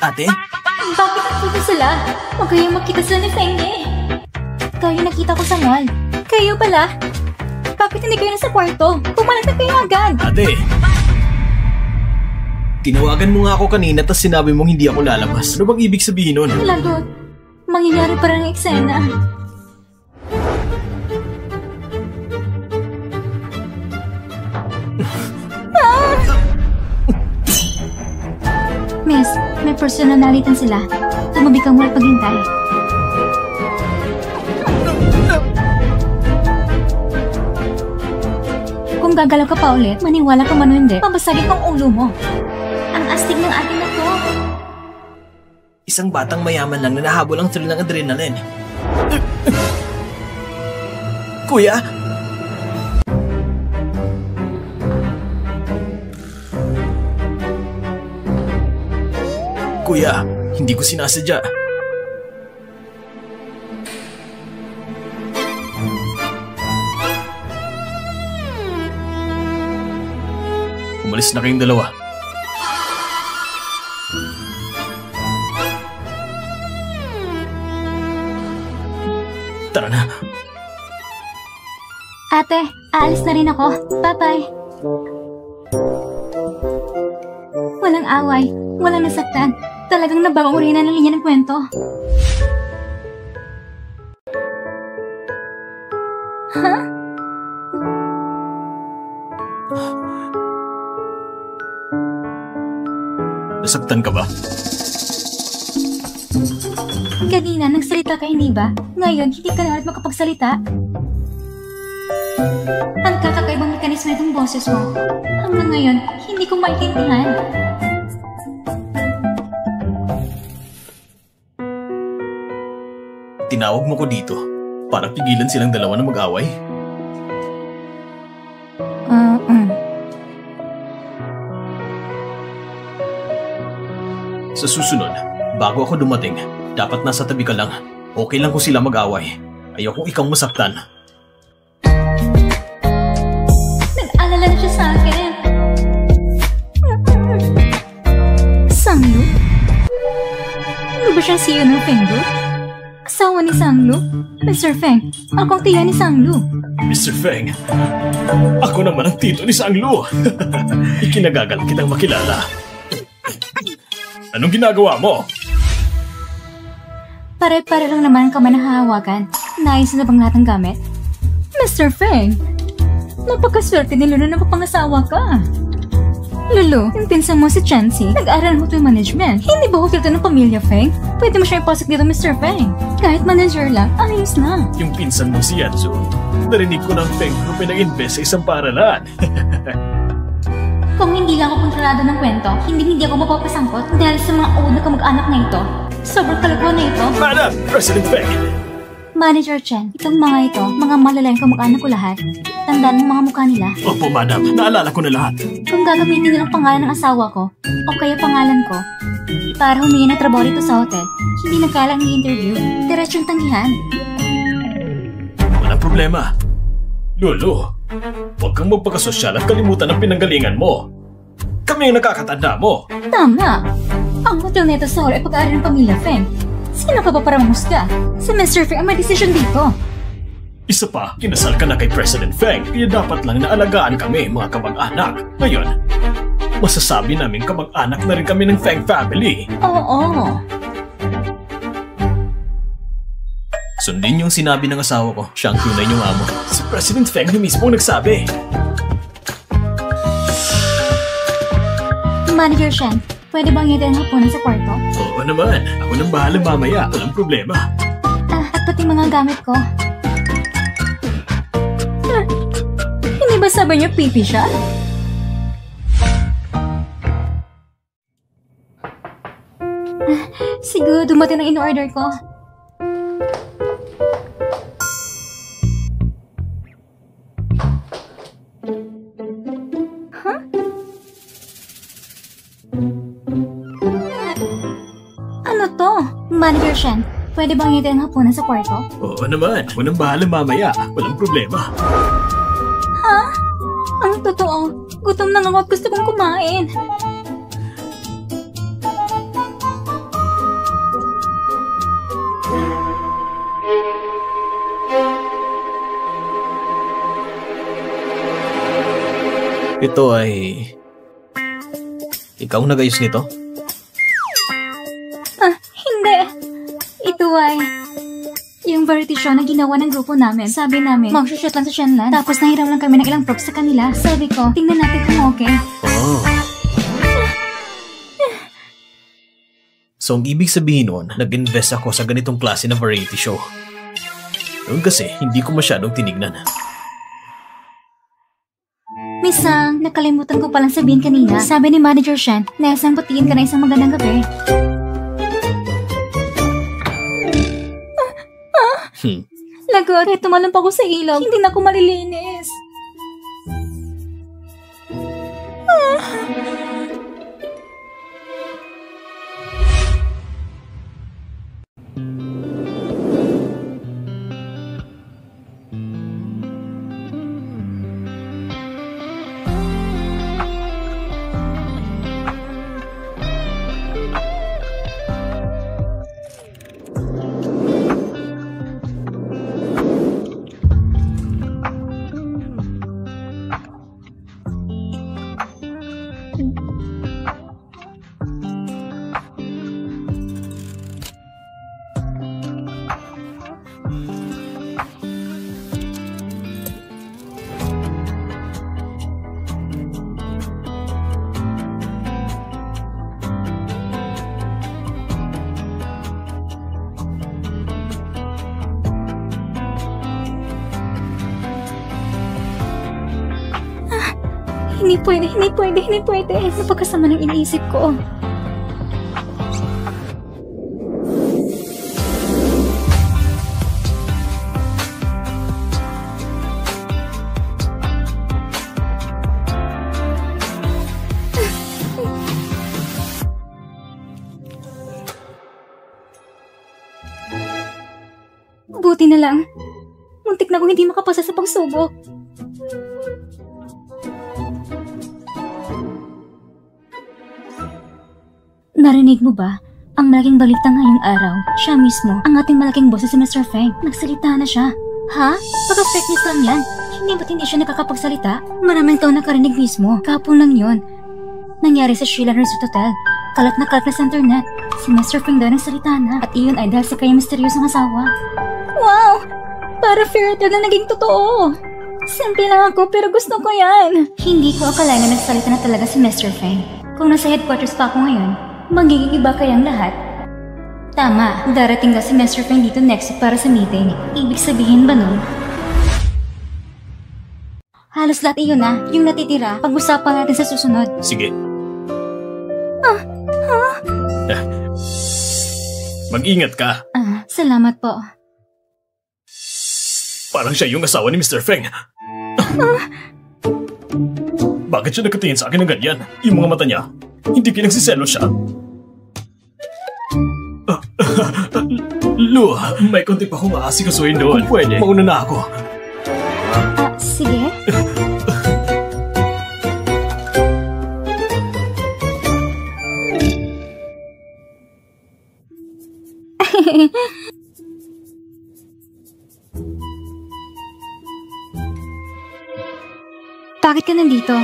Ate? Bakit nakita sila? Huwag kayong makita sila ni Fengye. Kayo nakita ko sa mall. Kayo pala? Bakit hindi kayo nasa kwarto? Pumalag na kayo agad. Ate! Tinawagan mo nga ako kanina tas sinabi mong hindi ako lalabas. Ano bang ibig sabihin nun? Lagot. Mangyayari pa rin ang eksena. Miss, may personalitan sila. Tumabi ka muna paghintay. Kung gagalaw ka pa ulit, maniwala ka man o hindi, pabasagin ko ang ulo mo. Ang astig ng ating na to. Isang batang mayaman lang na nahabol ang thrill ng adrenaline. Kuya! Kuya, hindi ko sinasadya. Umalis na kayong dalawa. Tara na. Ate, aalis na rin ako. Bye-bye. Walang away, walang nasaktan. Talagang nabagong uri na ng linya ng kwento. Huh? Nasaktan ka ba? Kanina, nagsalita ka hindi ba? Ngayon, hindi ka na ulit makapagsalita. Ang kakakaibang mekanismo itong boses mo. Hanggang ngayon, hindi ko maintindihan. Tinawag mo ko dito para pigilan silang dalawa na mag-away? Sa susunod, bago ako dumating, dapat nasa tabi ka lang. Okay lang kung sila mag-away. Ayokong ikaw masaktan. Nag-alala na siya sa akin. Sanglo? Ano ba siyang CEO ng Fengdu? Asawa ni Sanglu? Mr. Feng, akong tiya ni Sanglu. Mr. Feng, ako naman ang tito ni Sanglu. Ikinagagalak kitang makilala. Anong ginagawa mo? Pare-pare lang naman kami nahahawakan. Naayos na bang lahat ng gamit? Mr. Feng, napakaswerte ni Lulu na mapangasawa ka. Lulu, yung pinsan mo si Chancy, nag-aaral hotel management. Hindi ba hotel to ng pamilya, Feng? Pwede mo siya ipasok dito, Mr. Feng. Kahit manager lang, ayos na. Yung pinsan mo si Yanzu, narinig ko ng Feng Group ay nag-invest sa isang paaralan. Kung hindi lang ako kontrolado ng kwento, hindi ako mapapasangkot dahil sa mga old na kamag-anak na ito. Sobrang kalokohan na ito. Madam, President Feng! Manager Chen, itong mga ito, mga malalayang kamag-anak ko lahat. Tandaan ng mga mukha nila. Opo, madam. Naalala ko na lahat. Kung gagamitin nilang pangalan ng asawa ko, o kaya pangalan ko, para humingi ng trabaho dito sa hotel, hindi na kailang i-interview. Diretsong tanggihan. Walang problema. Lolo, huwag kang magpakasosyal at kalimutan ang pinanggalingan mo. Kami ang nakakatanda mo. Tama. Ang hotel na ito sa hall ay pag-aaral ng pamilya Feng. Sino ka ba para mamusga? Si Mr. Feng ang may desisyon dito. Isa pa, kinasal ka na kay President Feng, kaya dapat lang naalagaan kami, mga kamag-anak. Ngayon, masasabi namin kamag-anak na rin kami ng Feng family. Oo. Sundin yung sinabi ng asawa ko. Siya ang tunay niyong amo. Si President Feng na mismo nagsabi. Manager Shen, pwede bang hitin ang hapunan sa kwarto? Oo naman, ako nang bahala mamaya, walang problema. At pati mga gamit ko. Hindi ba sabi niyo pipi siya? Siguro dumating ang in-order ko. Ano to? Manager Shen, pwede bang hitin ang hapunan sa kwarto? Oo naman, ako nang bahala mamaya, walang problema. Ha? Ang totoo, gutom na ako at gusto kong kumain. Ito ay... Ikaw ang nag-ayos nito? Hindi. Ito ay... Yung variety show na ginawa ng grupo namin. Sabi namin, mag-shoot lang sa Shenlan. Tapos nahiram lang kami ng ilang props sa kanila. Sabi ko, tingnan natin kung okay. Oh. So, ang ibig sabihin nun, nag-invest ako sa ganitong klase na variety show. Noon kasi, hindi ko masyadong tinignan. Misang, nakalimutan ko palang sabihin kanina. Sabi ni Manager Shen, na isang batiin ka na isang magandang gabi. Lagot, tumalon pa ko sa ilog. Hindi na ako malilinis. Hindi pwede. Napakasama ng iniisip ko. Buti na lang. Muntik na akong hindi makapasa sa pagsubok. Narinig mo ba? Ang malaking balita ngayong araw, siya mismo, ang ating malaking boss si Mr. Feng. Nagsalita na siya. Ha? Baka fake news lang yan. Ba't hindi siya nakakapagsalita? Maraming taon nakarinig mismo. Kahapon lang yun. Nangyari sa Sheila Resort Hotel. Kalat na sa internet. Si Mr. Feng daw nagsalita na. At iyon ay dahil sa kanyang misteryosong asawa. Wow! Para fairy tale na naging totoo. Simple lang ako pero gusto ko yan. Hindi ko akalain na nagsalita na talaga si Mr. Feng. Kung nasa headquarters pa ako ngayon, magiging iba kayang lahat. Tama, darating daw si Mr. Feng dito next week para sa meeting. Ibig sabihin ba nun? Halos lahat iyon na, yung natitira, pag-usapan natin sa susunod. Sige. Mag-ingat ka. Salamat po. Parang siya yung asawa ni Mr. Feng. Bakit siya nakatingin sa akin ng ganyan? Yung mga mata niya, hindi pinagsiselo siya. Lu, may konti pa akong aasikasuhin doon. Kung pwede, mauna na ako. Sige. Bakit ka nandito?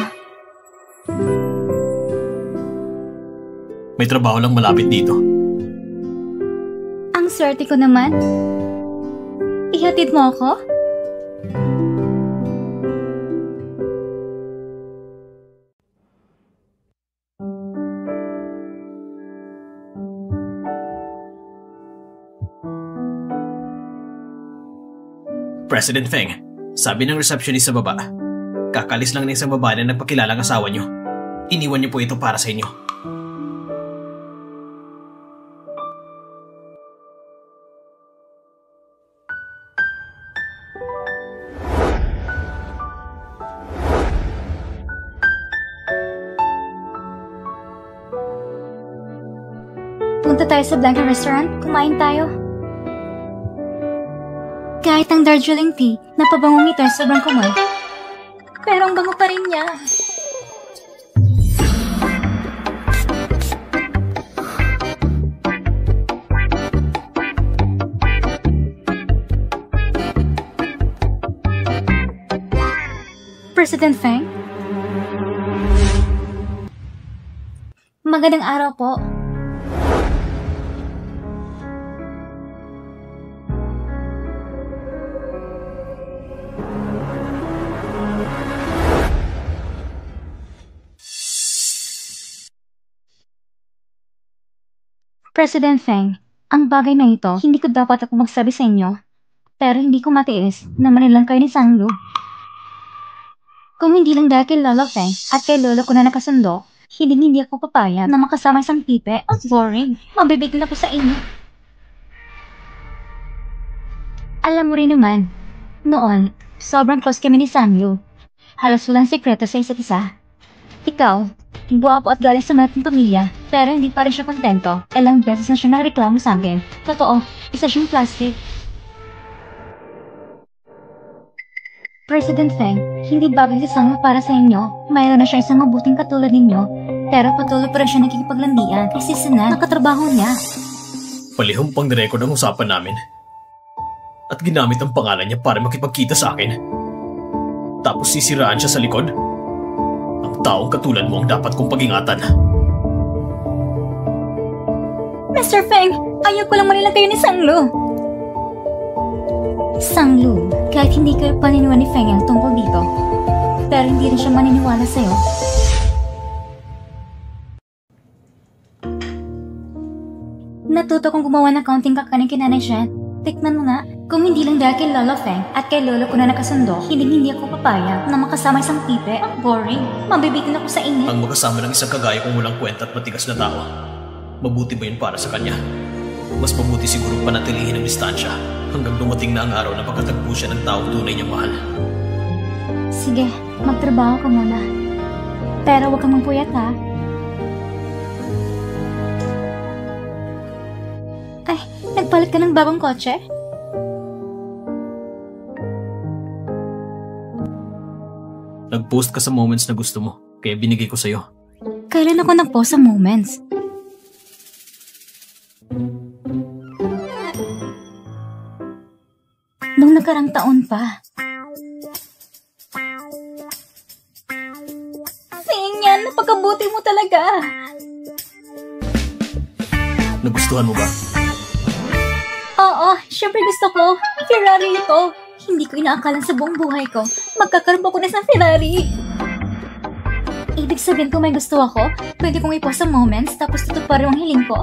May trabaho lang malapit dito. Ang swerte ko naman. Ihatid mo ako? President Feng, sabi ng receptionist sa baba, kakalis lang ng isang babae na nagpakilalang asawa niyo. Iniwan niyo po ito para sa inyo. Punta tayo sa Blanca Restaurant, kumain tayo. Kahit ang Darjeeling tea, napabangong ito sobrang kumal. Pero ang bango pa rin niya. President Feng? Magandang araw po. President Feng, ang bagay na ito, hindi ko dapat ako magsabi sa inyo. Pero hindi ko matiis na manilang kayo ni Sanglu. Kung hindi lang dahil kay Lolo Feng at kay Lolo ko na nakasundo, hindi ako papayag na makasama isang pipe. Ang boring. Mabibigil ako sa inyo. Alam mo rin naman, noon, sobrang close kami ni Sanglu. Halos walang sikreto sa isa't isa. Ikaw, guwapo at galing sa malaking pamilya, pero hindi pa rin siya kontento. Ilang beses na siya nagreklamo sa akin. Totoo, isa siyang plastic. President Feng, hindi bagay si Sanglu para sa inyo. Mayroon na siya isang mabuting katulad ninyo, pero patuloy pa rin siya nakikipaglandian kasi sana nakatrabaho niya. Palihong pang nirecord ang usapan namin. At ginamit ang pangalan niya para makipagkita sa akin. Tapos sisiraan siya sa likod. Ang taong katulad mo ang dapat kong pag-ingatan. Mr. Feng, ayaw ko lang manilang kayo ni Sanglu. Sanglu, kahit hindi kayo paniniwala ni Feng Yang tungkol dito, pero hindi rin siya maniniwala sa'yo. Natuto kong gumawa ng counting kakanin kay Nanay Shen. Tikman mo nga. Kung hindi lang dahil kay Lolo Feng at kay Lolo ko na nakasundo, hindi ako papayag na makasama isang pipe. Ang boring. Mabibitin ako sa inyo. Ang magkasama ng isang kagaya kong walang kwenta at matigas na tao, mabuti ba yun para sa kanya? Mas mabuti siguro panatilihin ang distansya hanggang dumating na ang araw na pagkatagpo siya ng taong tunay niyang mahal. Sige, magtrabaho ka muna. Pero huwag kang magpuyat ha. Ay, nagpalit ka ng bagong kotse? Nag-post ka sa moments na gusto mo, kaya binigay ko sa'yo. Kailan ako nag-post sa moments? Nung nakarang taon pa. Feng, napakabuti mo talaga. Nagustuhan mo ba? Oo, syempre gusto ko. Ferrari ito. Hindi ko inaakalan sa buong buhay ko. Magkakaroon ako na ng Ferrari. Ibig sabihin kung may gusto ako, pwede kong i-pause sa moments tapos tutuparin ang hiling ko.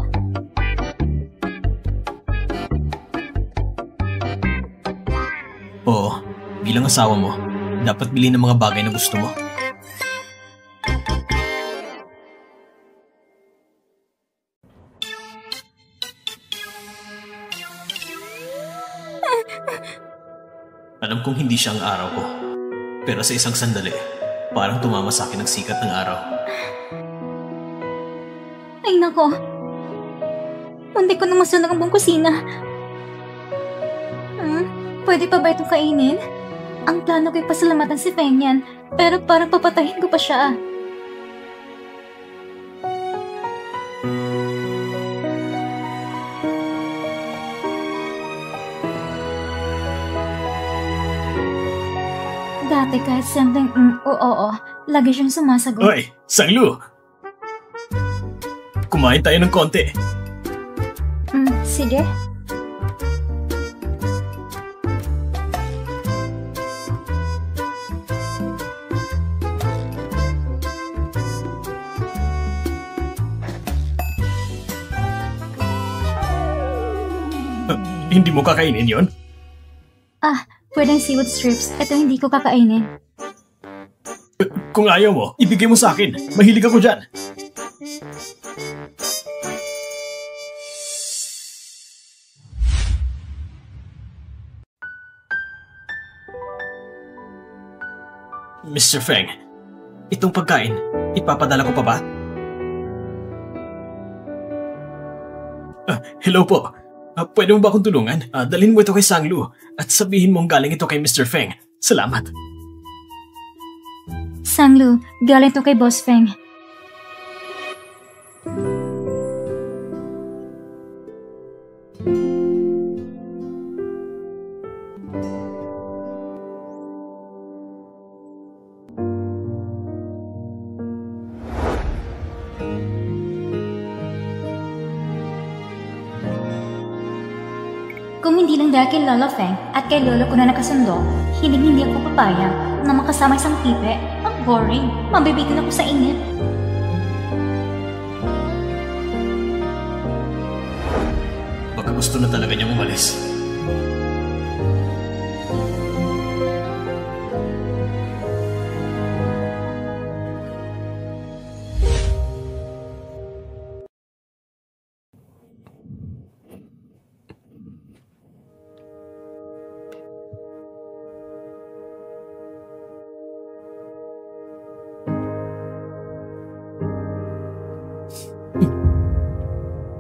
Oo, bilang asawa mo, dapat bilhin ng mga bagay na gusto mo. Alam kong hindi siya ang araw ko, pero sa isang sandali, parang tumama sa akin ang sikat ng araw. Ay nako. Munti ko na masunog ang buong kusina. Pwede pa ba itong kainin? Ang plano ko'y pasalamatan si Feng, pero parang papatayin ko pa siya. Dati kahit something oo, lagi siyang sumasagot. Hoy, Sanglu! Kumain tayo ng konti. Sige. Hindi mo kakainin yon? Pwedeng seafood strips. Ito hindi ko kakainin. Kung ayaw mo, ibigay mo sa akin. Mahilig ako dyan. Mr. Feng, itong pagkain, ipapadala ko pa ba? Hello po. Pwede mo ba akong tulungan? Dalhin mo ito kay Sanglu at sabihin mong galing ito kay Mr. Feng. Salamat. Sanglu, galing ito kay Boss Feng. Kung hindi lang dahil kay Lolo Feng at kay Lolo ko na nakasundo, hindi ako papayag na makasama isang tipe. Ang boring. Mabibitin ako sa init. Baka gusto na talaga niyang umalis.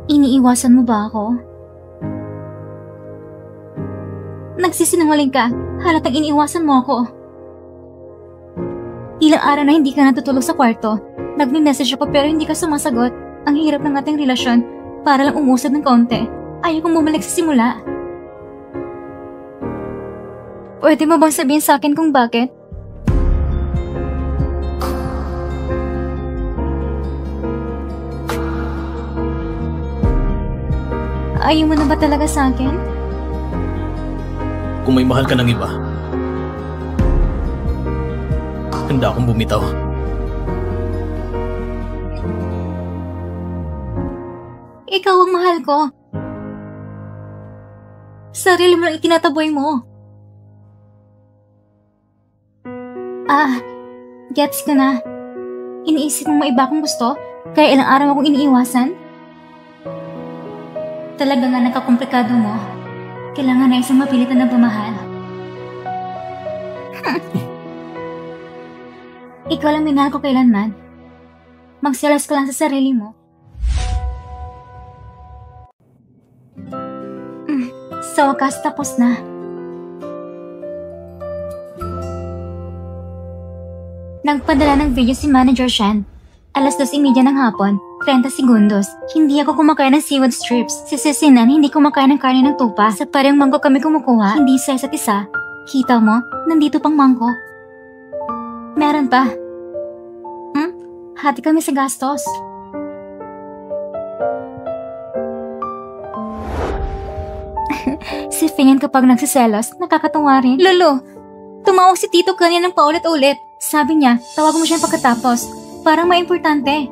Iniiwasan mo ba ako? Nagsisinungaling ka. Halatang iniiwasan mo ako. Ilang araw na hindi ka natutulog sa kwarto. Nagme-message ako pero hindi ka sumasagot. Ang hirap ng ating relasyon. Para lang umusad ng kaunti. Ayaw kong bumalik sa simula. Pwede mo bang sabihin sa akin kung bakit? Ayaw mo na ba talaga sa akin? Kung may mahal ka ng iba, handa akong bumitaw. Ikaw ang mahal ko. Sarili mo lang itinataboy mo. Gets ko na. Iniisip mo may iba akong gusto, kaya ilang araw akong iniiwasan? Talaga nga nakakomplikado mo. Kailangan na isang mapilitan na bumahal. Ikaw lang minahal ko kailanman. Magsilas ka lang sa sarili mo. Sa wakas tapos na. Nagpadala ng video si Manager Shan. 2:30 ng hapon, 30 segundos. Hindi ako kumakain ng seaweed strips. Si Sisinan, hindi kumakain ng karne ng tupa. Sa parehong mangko kami kumukuha, hindi sa isa't isa. Kita mo, nandito pang mangko. Meron pa. Hati kami sa gastos. Si Fingin kapag nagsiselos, nakakatawa rin. Lolo, tumawag si Tito kanina ng paulit-ulit. Sabi niya, tawag mo siya pagkatapos. Parang maimportante.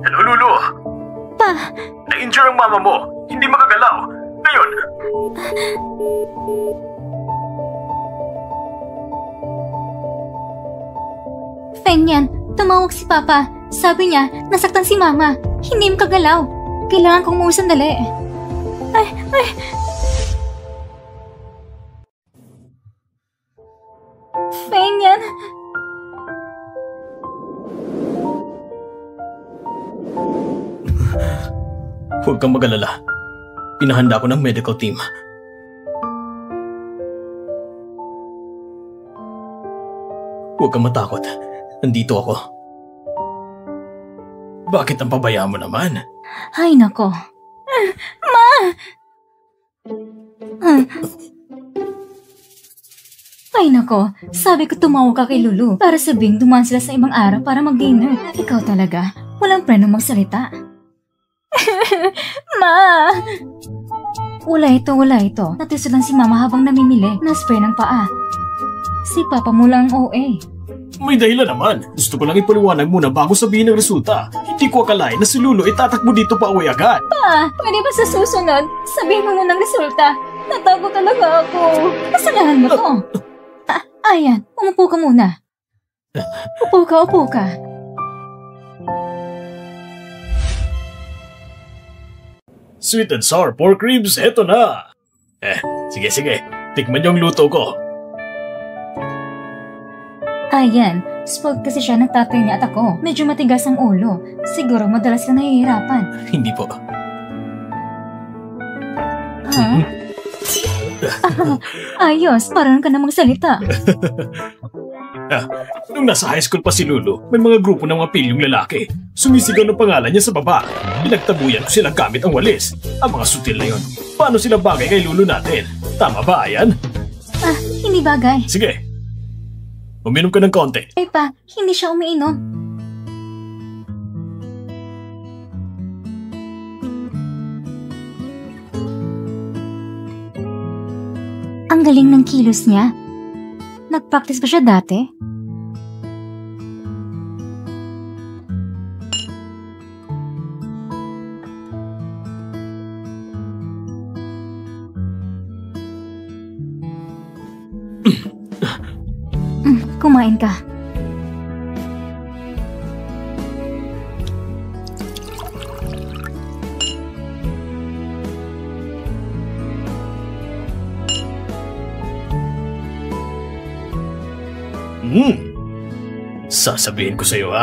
Hello, Lulu! Pa, Na-injure ang mama mo. Hindi makagalaw. Ngayon, Fengyan, tumawag si Papa. Sabi niya, nasaktan si Mama. Hindi makagalaw. Kailangan kong umuwi sandali. Ay. Fengyan. Huwag kang mag-alala. Pinahanda ko ng medical team. Huwag kang matakot. Nandito ako. Bakit ang pabayaan mo naman? Ay, nako. Ma! Ay, nako. Sabi ko tumawag ka kay Lulu para sabing dumaan sila sa ibang araw para mag-dinner. Ikaw talaga. Walang preno magsalita. Ma! Wala ito. Natisod lang si Mama habang namimili. Na-spray ng paa. Si Papa mo lang OA. May dahilan naman. Gusto ko lang ipaliwanag muna bago sabihin ang resulta. Hindi ko akalain na si Lulu itatakbo dito pa uwi agad. Pa, pwede ba sa susunod? Sabihin mo muna ang resulta. Natago talaga ako. Kasalanan mo to. Ayan, umupo ka muna. Upo ka. Sweet and sour pork ribs, eto na. Sige. Tikman yung luto ko. Ayan, spoiled kasi siya ng tatay niya at ako. Medyo matigas ang ulo. Siguro madalas ka nahihirapan. Hindi po. Ha? Ayos, parang ka na magsalita. Nung nasa high school pa si Lulu, may mga grupo ng mga pilyong lalaki. Sumisigaw ng pangalan niya sa baba. Pinagtabuyan ko sila gamit ang walis. Ang mga sutil na yon. Paano sila bagay kay Lulu natin? Tama ba, Ayan? Hindi bagay. Sige. Uminom ka ng konti. Ay pa, hindi siya umiinom. Ang galing ng kilos niya. Nag-practice ba siya dati? Kumain ka. Sasabihin ko sa'yo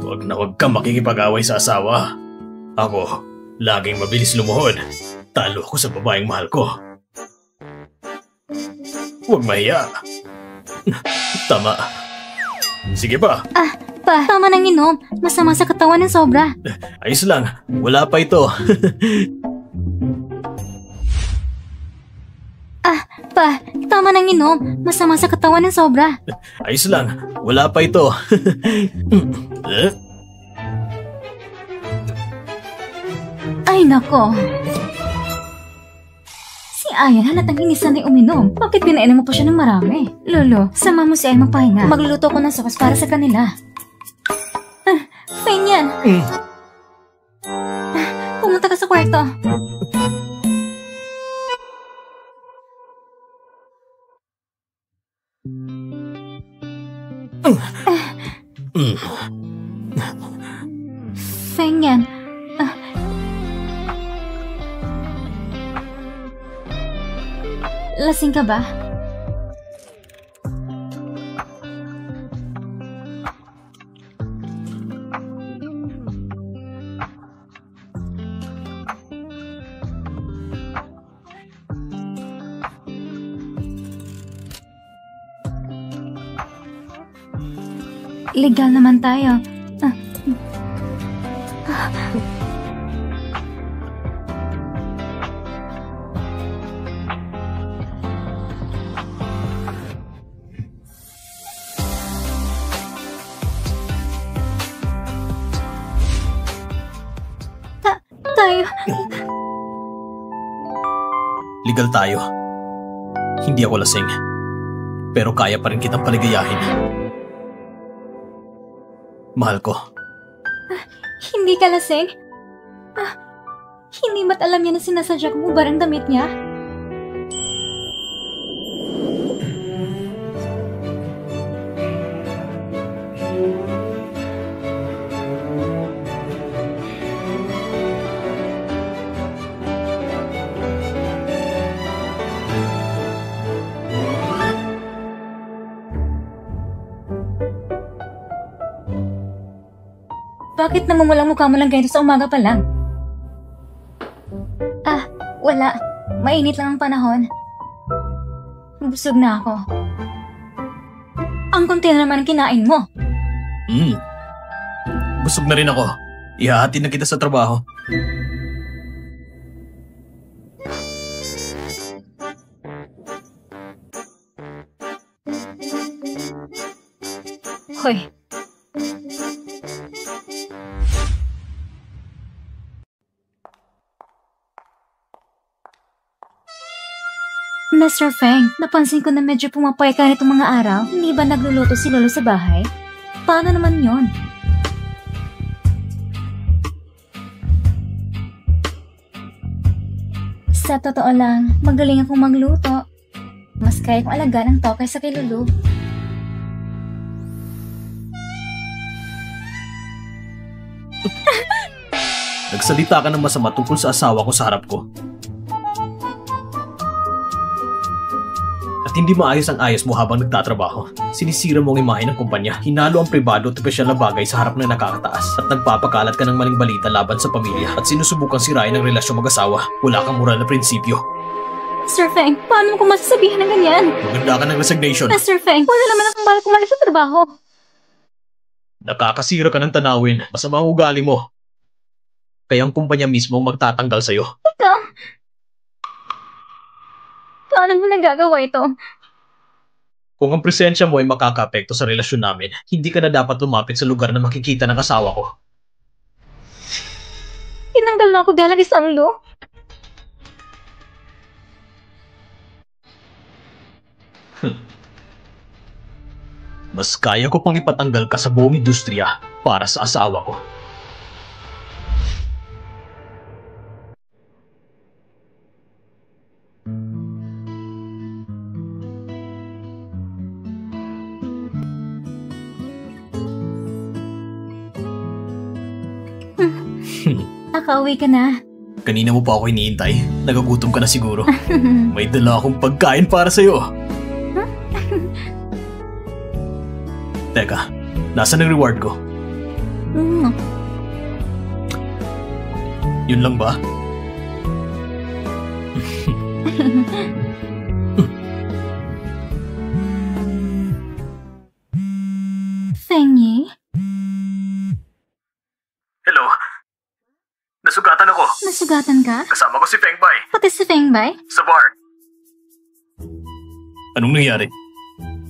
Huwag na huwag kang makikipag-away sa asawa. Ako, laging mabilis lumuhod. Talo ako sa babaeng mahal ko. Huwag mahiya. Tama. Sige pa. Pa, tama nang inom. Masama sa katawan ng sobra. Ayos lang. Wala pa ito. Pa, tama nang inom. Masama sa katawan ng sobra. Ayos lang. Wala pa ito. Ay, nako. Si Ayan halatang hindi sanay uminom. Bakit pinainom mo pa siya ng marami? Lolo, sama mo si Ayan magpahinga. Magluluto ko ng sopas para sa kanila. Fine yan. Pumunta ka sa kwarto. Feng yan. Lasing ka ba? Legal naman tayo. Tayo. Legal tayo. Hindi ako lasing. Pero kaya pa rin kitang paligayahin. Mahal ko. Hindi ka lasing? Hindi ba't alam niya na sinasadya kong ubar ang damit niya? Bakit namumulang mukha mo lang ganito sa umaga pa lang? Wala. Mainit lang ang panahon. Busog na ako. Ang konti na naman ang kinain mo. Busog na rin ako. Ihahatid na kita sa trabaho. Hoy. Mr. Feng, napansin ko na medyo pumapay ka nitong mga araw. Hindi ba nagluluto si Lolo sa bahay? Paano naman yon? Sa totoo lang, magaling akong magluto. Mas kaya kong alagaan ang tao kaysa kay Lolo. Nagsalita ka ng masama tungkol sa asawa ko sa harap ko. At hindi maayos ang ayos mo habang nagtatrabaho. Sinisira mo ang imahe ng kumpanya. Hinalo ang pribado at espesyal na bagay sa harap ng nakakataas. At nagpapakalat ka ng maling balita laban sa pamilya. At sinusubukang sirain ang relasyon mag-asawa. Wala kang moral na prinsipyo. Mr. Feng, paano mo ko masasabihan ng ganyan? Maganda ka ng resignation. Mr. Feng, wala naman akong balak kumalis sa trabaho. Nakakasira ka ng tanawin. Masama ang ugali mo. Kaya ang kumpanya mismo ang magtatanggal sa'yo. Ikaw? Paano mo nagagawa ito? Kung ang presensya mo ay makakaapekto sa relasyon namin, hindi ka na dapat lumapit sa lugar na makikita ng asawa ko. Tinanggal na ako dahil ang isang lo. Mas kaya ko pang ipatanggal ka sa buong industriya para sa asawa ko. Nakauwi ka na. Kanina mo pa ako hinihintay. Nagagutom ka na siguro. May dala akong pagkain para sa'yo. Teka, nasaan ang reward ko? Yun lang ba? Fengyi? Hello? Nasugatan ako. Nasugatan ka? Kasama ko si Fengbay. Pati si Fengbay? Sa bar. Anong nangyari?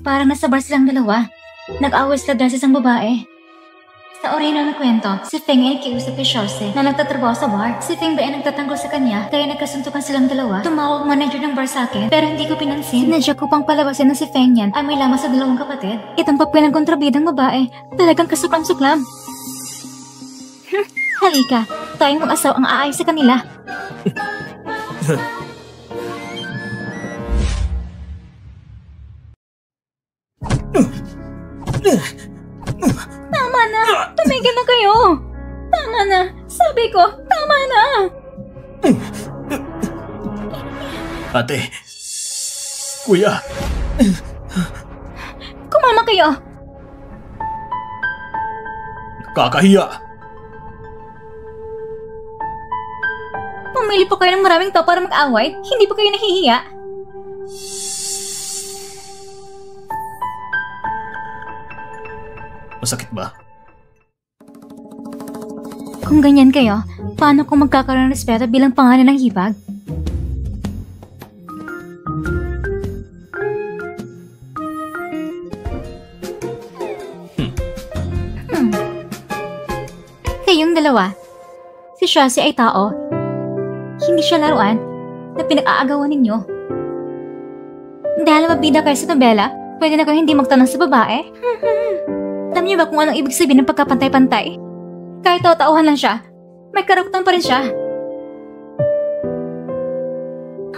Parang nasa bar silang dalawa. Nag-away sila dahil sa isang babae. Sa original na kwento, si Feng ay nakiusap kay Shorse na nagtatrabaho sa bar. Si Fengbay ay nagtatanggol sa kanya, kaya nagkasuntukan silang dalawa. Tumawag ang manager ng bar sa akin, pero hindi ko pinansin. Sinadya ko pang palabasin na si Feng yan ay may lamang sa dalawang kapatid. Itong papel ng kontrabidang babae, talagang kasuklam-suklam. Halika, tayong mag-asaw ang aayos sa kanila. Tama na! Tumigil na kayo! Tama na! Sabi ko, tama na! Ate. Kuya. Kumama kayo! Kakahiya. Pumili pa kayo ng maraming tao para mag-away? Hindi pa kayo nahihiya? Masakit ba? Kung ganyan kayo, paano kung magkakaroon ng respeto bilang pangalan ng hipag? Kayong dalawa, si Chelsea ay tao. Hindi siya laruan na pinag-aagawan ninyo. Dahil mabida kayo sa nobela, pwede na kayo hindi magtanong sa babae? Alam niyo ba kung anong ibig sabihin ng pagkapantay-pantay? Kahit tao-tauhan lang siya, may karapatan pa rin siya.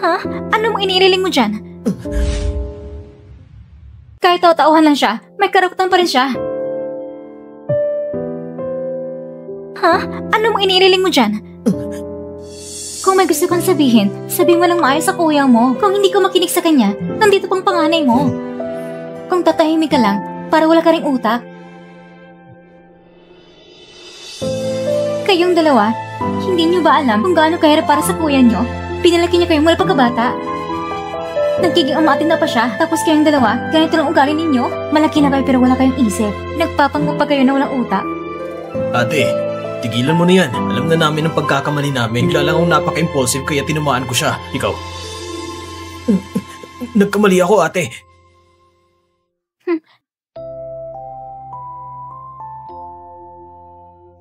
Ha? Ano mong iniililing mo dyan? Kahit tao-tauhan lang siya, may karapatan pa rin siya. Ha? Ano mong iniililing mo dyan? Kung may gusto kang sabihin, sabihin mo lang maayos sa kuya mo. Kung hindi ko makinig sa kanya, nandito pang panganay mo. Kung tatahimik ka lang, para wala ka ring utak. Kayong dalawa, hindi niyo ba alam kung gaano kahirap para sa kuya niyo? Pinalaki niya kayo mula pagkabata. Nagiging amatin na pa siya, tapos kayong dalawa, ganito lang ugali ninyo? Malaki na kayo pero wala kayong isip. Nagpapanggap pa kayo na walang utak. Ate, tigilan mo na yan. Alam na namin ang pagkakamali namin. Bigla lang akong napaka-impulsive kaya tinamaan ko siya. Ikaw? Nagkamali ako, ate.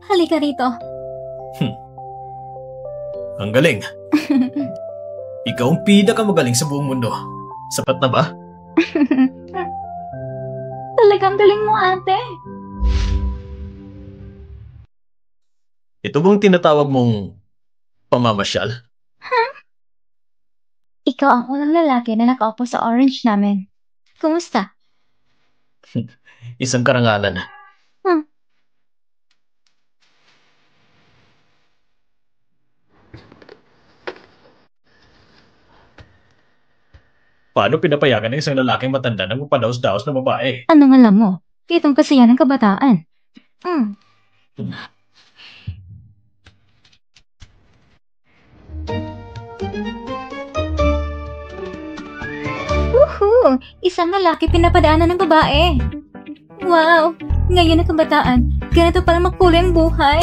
Halika rito. Ang galing. Ikaw ang pinakamagaling sa buong mundo. Sapat na ba? Talagang galing mo, ate. Ito bang tinatawag mong pamamasyal? Ikaw ang unang lalaki na nakaupo sa orange namin. Kumusta? Isang karangalan. Paano pinapayagan ng isang lalaking matanda ng mapadaos-daos na babae? Anong alam mo? Itong kasi yan ng kabataan. Woohoo! Isang lalaki pinapadaanan ng babae. Wow! Ngayon ang kabataan, ganito pala makulay ang buhay.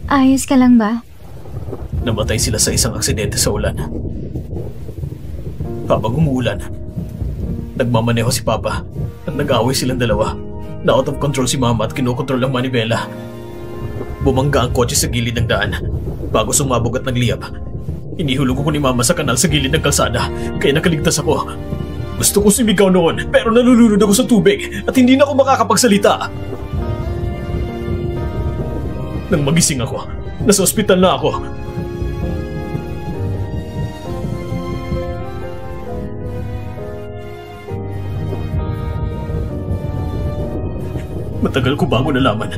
Ayos ka lang ba? Namatay sila sa isang aksidente sa ulan. Habang umuulan, nagmamaneho si Papa at nag-away silang dalawa. Na out of control si Mama at kinokontrol ang manibela. Bumangga ang kotse sa gilid ng daan. Bago sumabog at nagliyab, inihulog ko ni Mama sa kanal sa gilid ng kalsada, kaya nakaligtas ako. Gusto ko sumigaw noon, pero nalulunod ako sa tubig at hindi na ako makakapagsalita. Nang magising ako, nasa ospital na ako. Matagal ko bago nalaman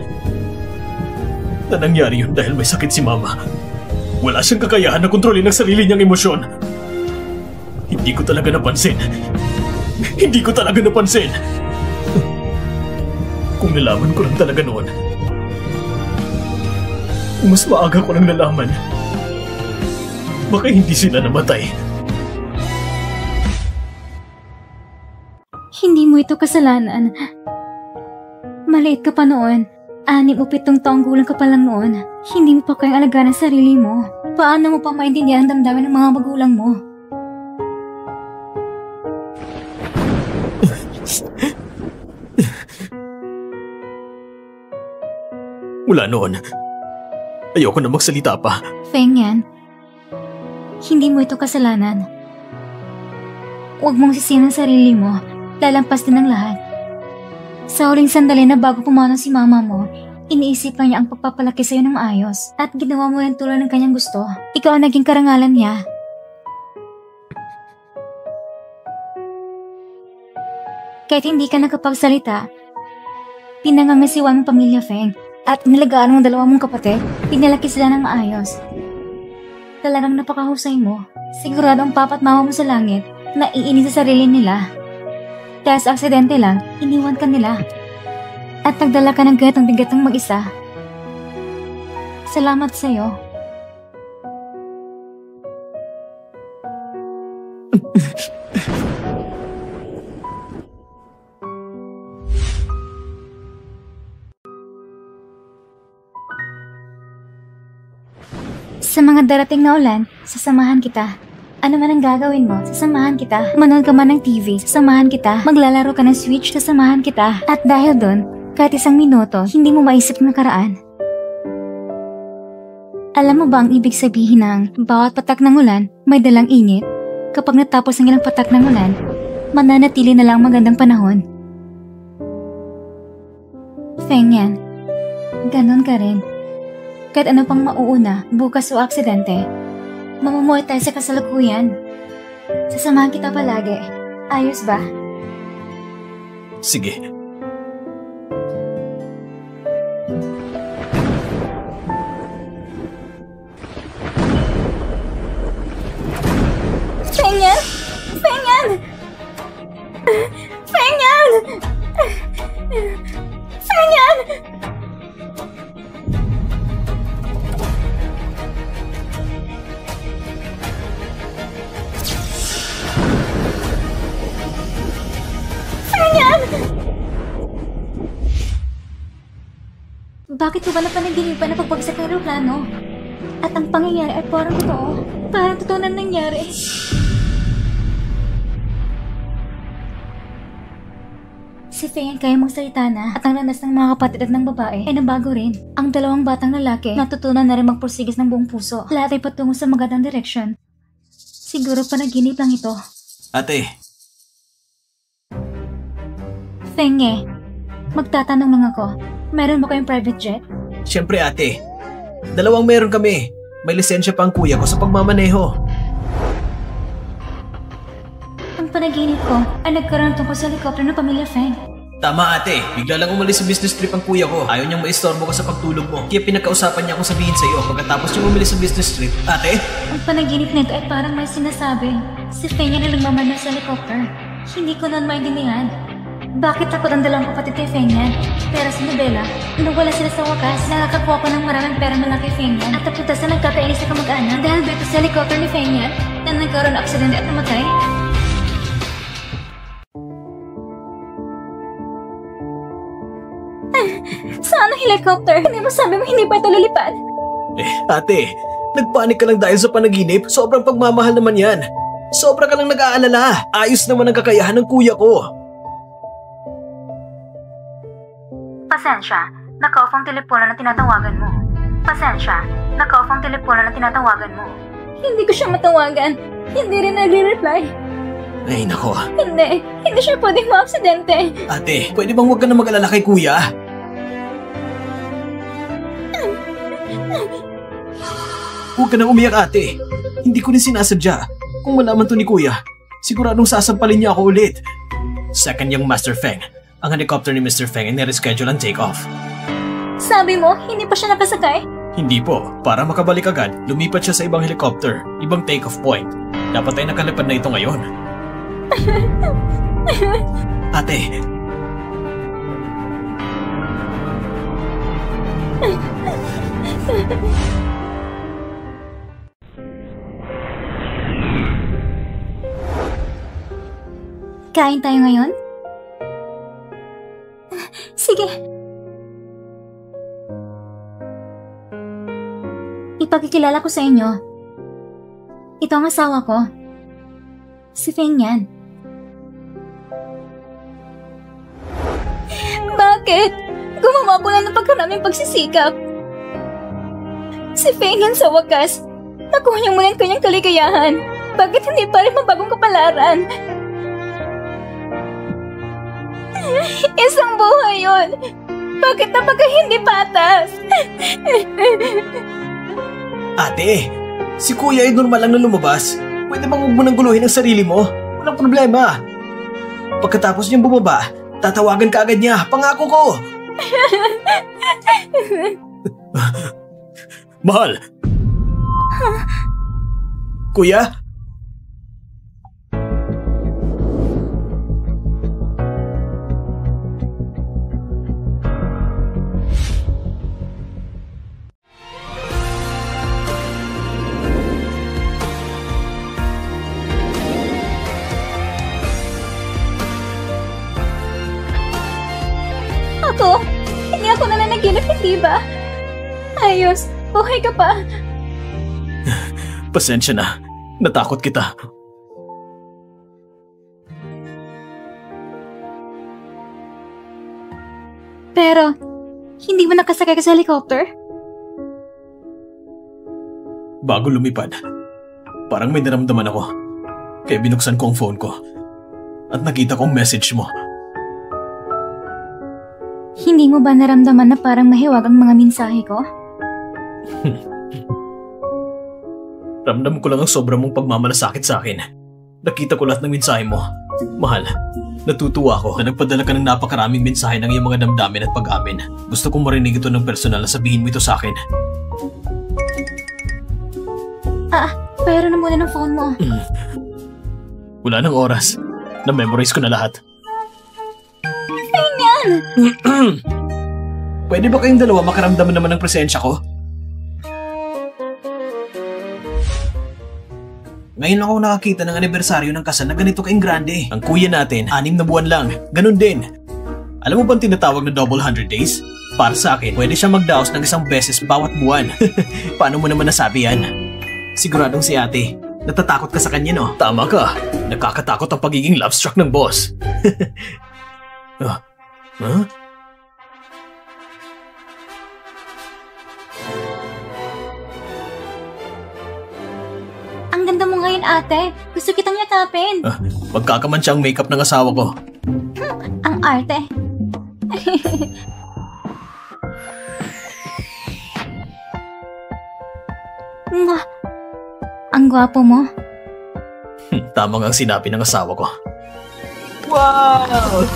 na nangyari yun dahil may sakit si Mama. Wala siyang kakayahan na kontrolin ang sarili niyang emosyon. Hindi ko talaga napansin. Hindi ko talaga napansin. Kung nalaman ko lang talaga noon, mas maaga ko nang nalaman. Baka hindi sila namatay. Hindi mo ito kasalanan. Maliit ka pa noon. 6 o 7 taong gulang ka pa lang noon. Hindi mo pa kayang alagaan ang sarili mo. Paano mo pa maintindihan ang damdamin ng mga magulang mo? Mula noon, ayoko na magsalita pa. Feng yan. Hindi mo ito kasalanan. Huwag mong sisihin ang sarili mo. Lalampas din ang lahat. Sa huling sandali na bago pumanaw si Mama mo, iniisip niya ang pagpapalaki sa'yo ng maayos at ginawa mo yan tulad ng kanyang gusto. Ikaw ang naging karangalan niya. Kahit hindi ka nakapagsalita, pinangangasiwa mong pamilya, Feng. At nilagaan mong 2 mong kapatid, pinalaki sila ng maayos. Talagang napakahusay mo. Sigurado ang papa at mama mo sa langit na iinis sa sarili nila. Dahil sa aksidente lang, iniwan ka nila. At nagdala ka ng gatong-bigatong mag-isa. Salamat sa'yo. Sa mga darating na ulan, sasamahan kita. Ano man ang gagawin mo, sasamahan kita. Manood ka man ng TV, sasamahan kita. Maglalaro ka ng Switch, sasamahan kita. At dahil doon, kahit isang minuto, hindi mo maisip ng nakaraan. Alam mo ba ang ibig sabihin ng bawat patak ng ulan may dalang init? Kapag natapos ang ilang patak ng ulan, mananatili na lang magandang panahon. Feng yan. Ganon ka rin. Kahit ano pang mauuna, bukas o aksidente, mamumuhay tayo sa kasalukuyan. Sasamahan kita palagi. Ayos ba? Sige. Fengyan! Fengyan! Fengyan! Fengyan! Bakit ko ba napanaginipan na pagbagsak ng aeroplano? At ang pangyayari ay parang totoo. Parang totoo na nangyari. Si Feng kaya magsalita na at ang landas ng mga kapatid at ng babae ay nabago rin. Ang dalawang batang lalaki natutunan na rin magpursigis ng buong puso. Lahat ay patungo sa magandang direksyon. Siguro panaginip lang ito. Ate, Feng magtatanong lang ako. Meron ba kayong private jet? siyempre ate. Dalawang meron kami. May lisensya pa ang kuya ko sa pagmamaneho. Ang panaginip ko ay nagkaroon tungkol sa helicopter ng pamilya Feng. Tama ate, bigla lang umalis sa business trip ang kuya ko. Ayaw niyang maistorbo ka sa pagtulog mo. Kaya pinagkausapan niya akong sabihin sa iyo pagkatapos niya umalis sa business trip. Ate? Ang panaginip nito ay parang may sinasabi. Si Feng na nagmamana sa helicopter. Hindi ko nun maintindihan. Bakit takot ang dalawang kapatid kay Feng Yan? Pero sa nobela, nung wala sila sa wakas, nakakakuha ko ng maraming pera mula kay Feng Yan at napunta sa nagkakainis na kamag-anak dahil dito sa helicopter ni Feng Yan na nagkaroon ng aksidente at namatay. Saan ang helicopter? Hindi mo sabi mo hindi pa ito lilipad? Ate, nagpanik ka lang dahil sa panaginip. Sobrang pagmamahal naman yan. Sobra ka lang nag-aalala. Ayos naman ang kakayahan ng kuya ko. Pasensya, naka-off ang telepono na tinatawagan mo. Pasensya, naka-off ang telepono na tinatawagan mo. Hindi ko siya matawagan. Hindi rin nagre-reply. Ay nako. Hindi siya pwedeng ma-aksidente. Ate, pwede bang huwag ka na mag-alala kay kuya? Huwag ka nang umiyak ate. Hindi ko rin sinasadya. Kung malaman to ni kuya, siguradong sasampalin niya ako ulit. Second yung Master Feng. Ang helicopter ni Mr. Feng ay nireschedule ang take-off. Sabi mo, hindi pa siya nakasakay? Hindi po. Para makabalik agad, lumipat siya sa ibang helicopter, ibang take-off point. Dapat ay nakalipad na ito ngayon. Ate. Kain tayo ngayon? Sige. Ipagkikilala ko sa inyo. Ito ang asawa ko. Si Feng Yan. Bakit? Gumawa ko lang ng pagkaraming pagsisikap. Si Feng Yan sa wakas. Nakuha niya muna ang kanyang kaligayahan. Bakit hindi pa rin mabagong kapalaran? Isang buhay yun. Bakit napaka hindi patas? Ate, si kuya ay normal lang na lumabas. Pwede bang huwag mo nang guluhin ang sarili mo? Walang problema. Pagkatapos niyang bumaba, tatawagan ka agad niya. Pangako ko. Mahal. Kuya? Hindi ako nananaginip, hindi ba? Ayos, buhay ka pa. Pasensya na. Natakot kita. Pero, hindi mo nakasakay ka sa helicopter? Bago lumipad, parang may naramdaman ako. Kaya binuksan ko ang phone ko. At nakita kong message mo. Hindi mo ba naramdaman na parang mahiwag ang mga mensahe ko? Ramdam ko lang ang sobra mong pagmamalasakit sa akin. Nakita ko lahat ng mensahe mo. Mahal, natutuwa ako na nagpadala ka ng napakaraming mensahe ng iyong mga damdamin at pag-amin. Gusto kong marinig ito ng personal na sabihin mo ito sa akin. Pero na muna ng phone mo. Wala nang oras. Na-memorize ko na lahat. Ganyan! Pwede ba kayong dalawa makaramdaman naman ng presensya ko? Ngayon ako nakakita ng anibersaryo ng kasal na ganito kaing grande. Ang kuya natin, 6 na buwan lang. Ganun din. Alam mo bang tinatawag na double 100 days? Para sa akin, pwede siya magdaos ng 1 beses bawat buwan. Paano mo naman nasabi yan? Siguradong si ate. Natatakot ka sa kanya, no? Tama ka. Nakakatakot ang pagiging love-struck ng boss. Huh? Ang ganda mo ngayon, ate. Gusto kitang yakapin. Magkakamansyang makeup ng asawa ko. Ang arte. Mwah! Ang gwapo mo. Tama nga ang sinabi ng asawa ko. Wow!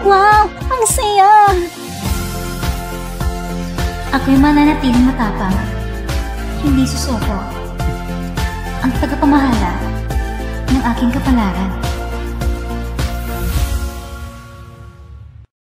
Wow! Ang saya! Ako'y mananatiling matapang. Hindi susuko. Ang tagapamahala ng aking kapalaran.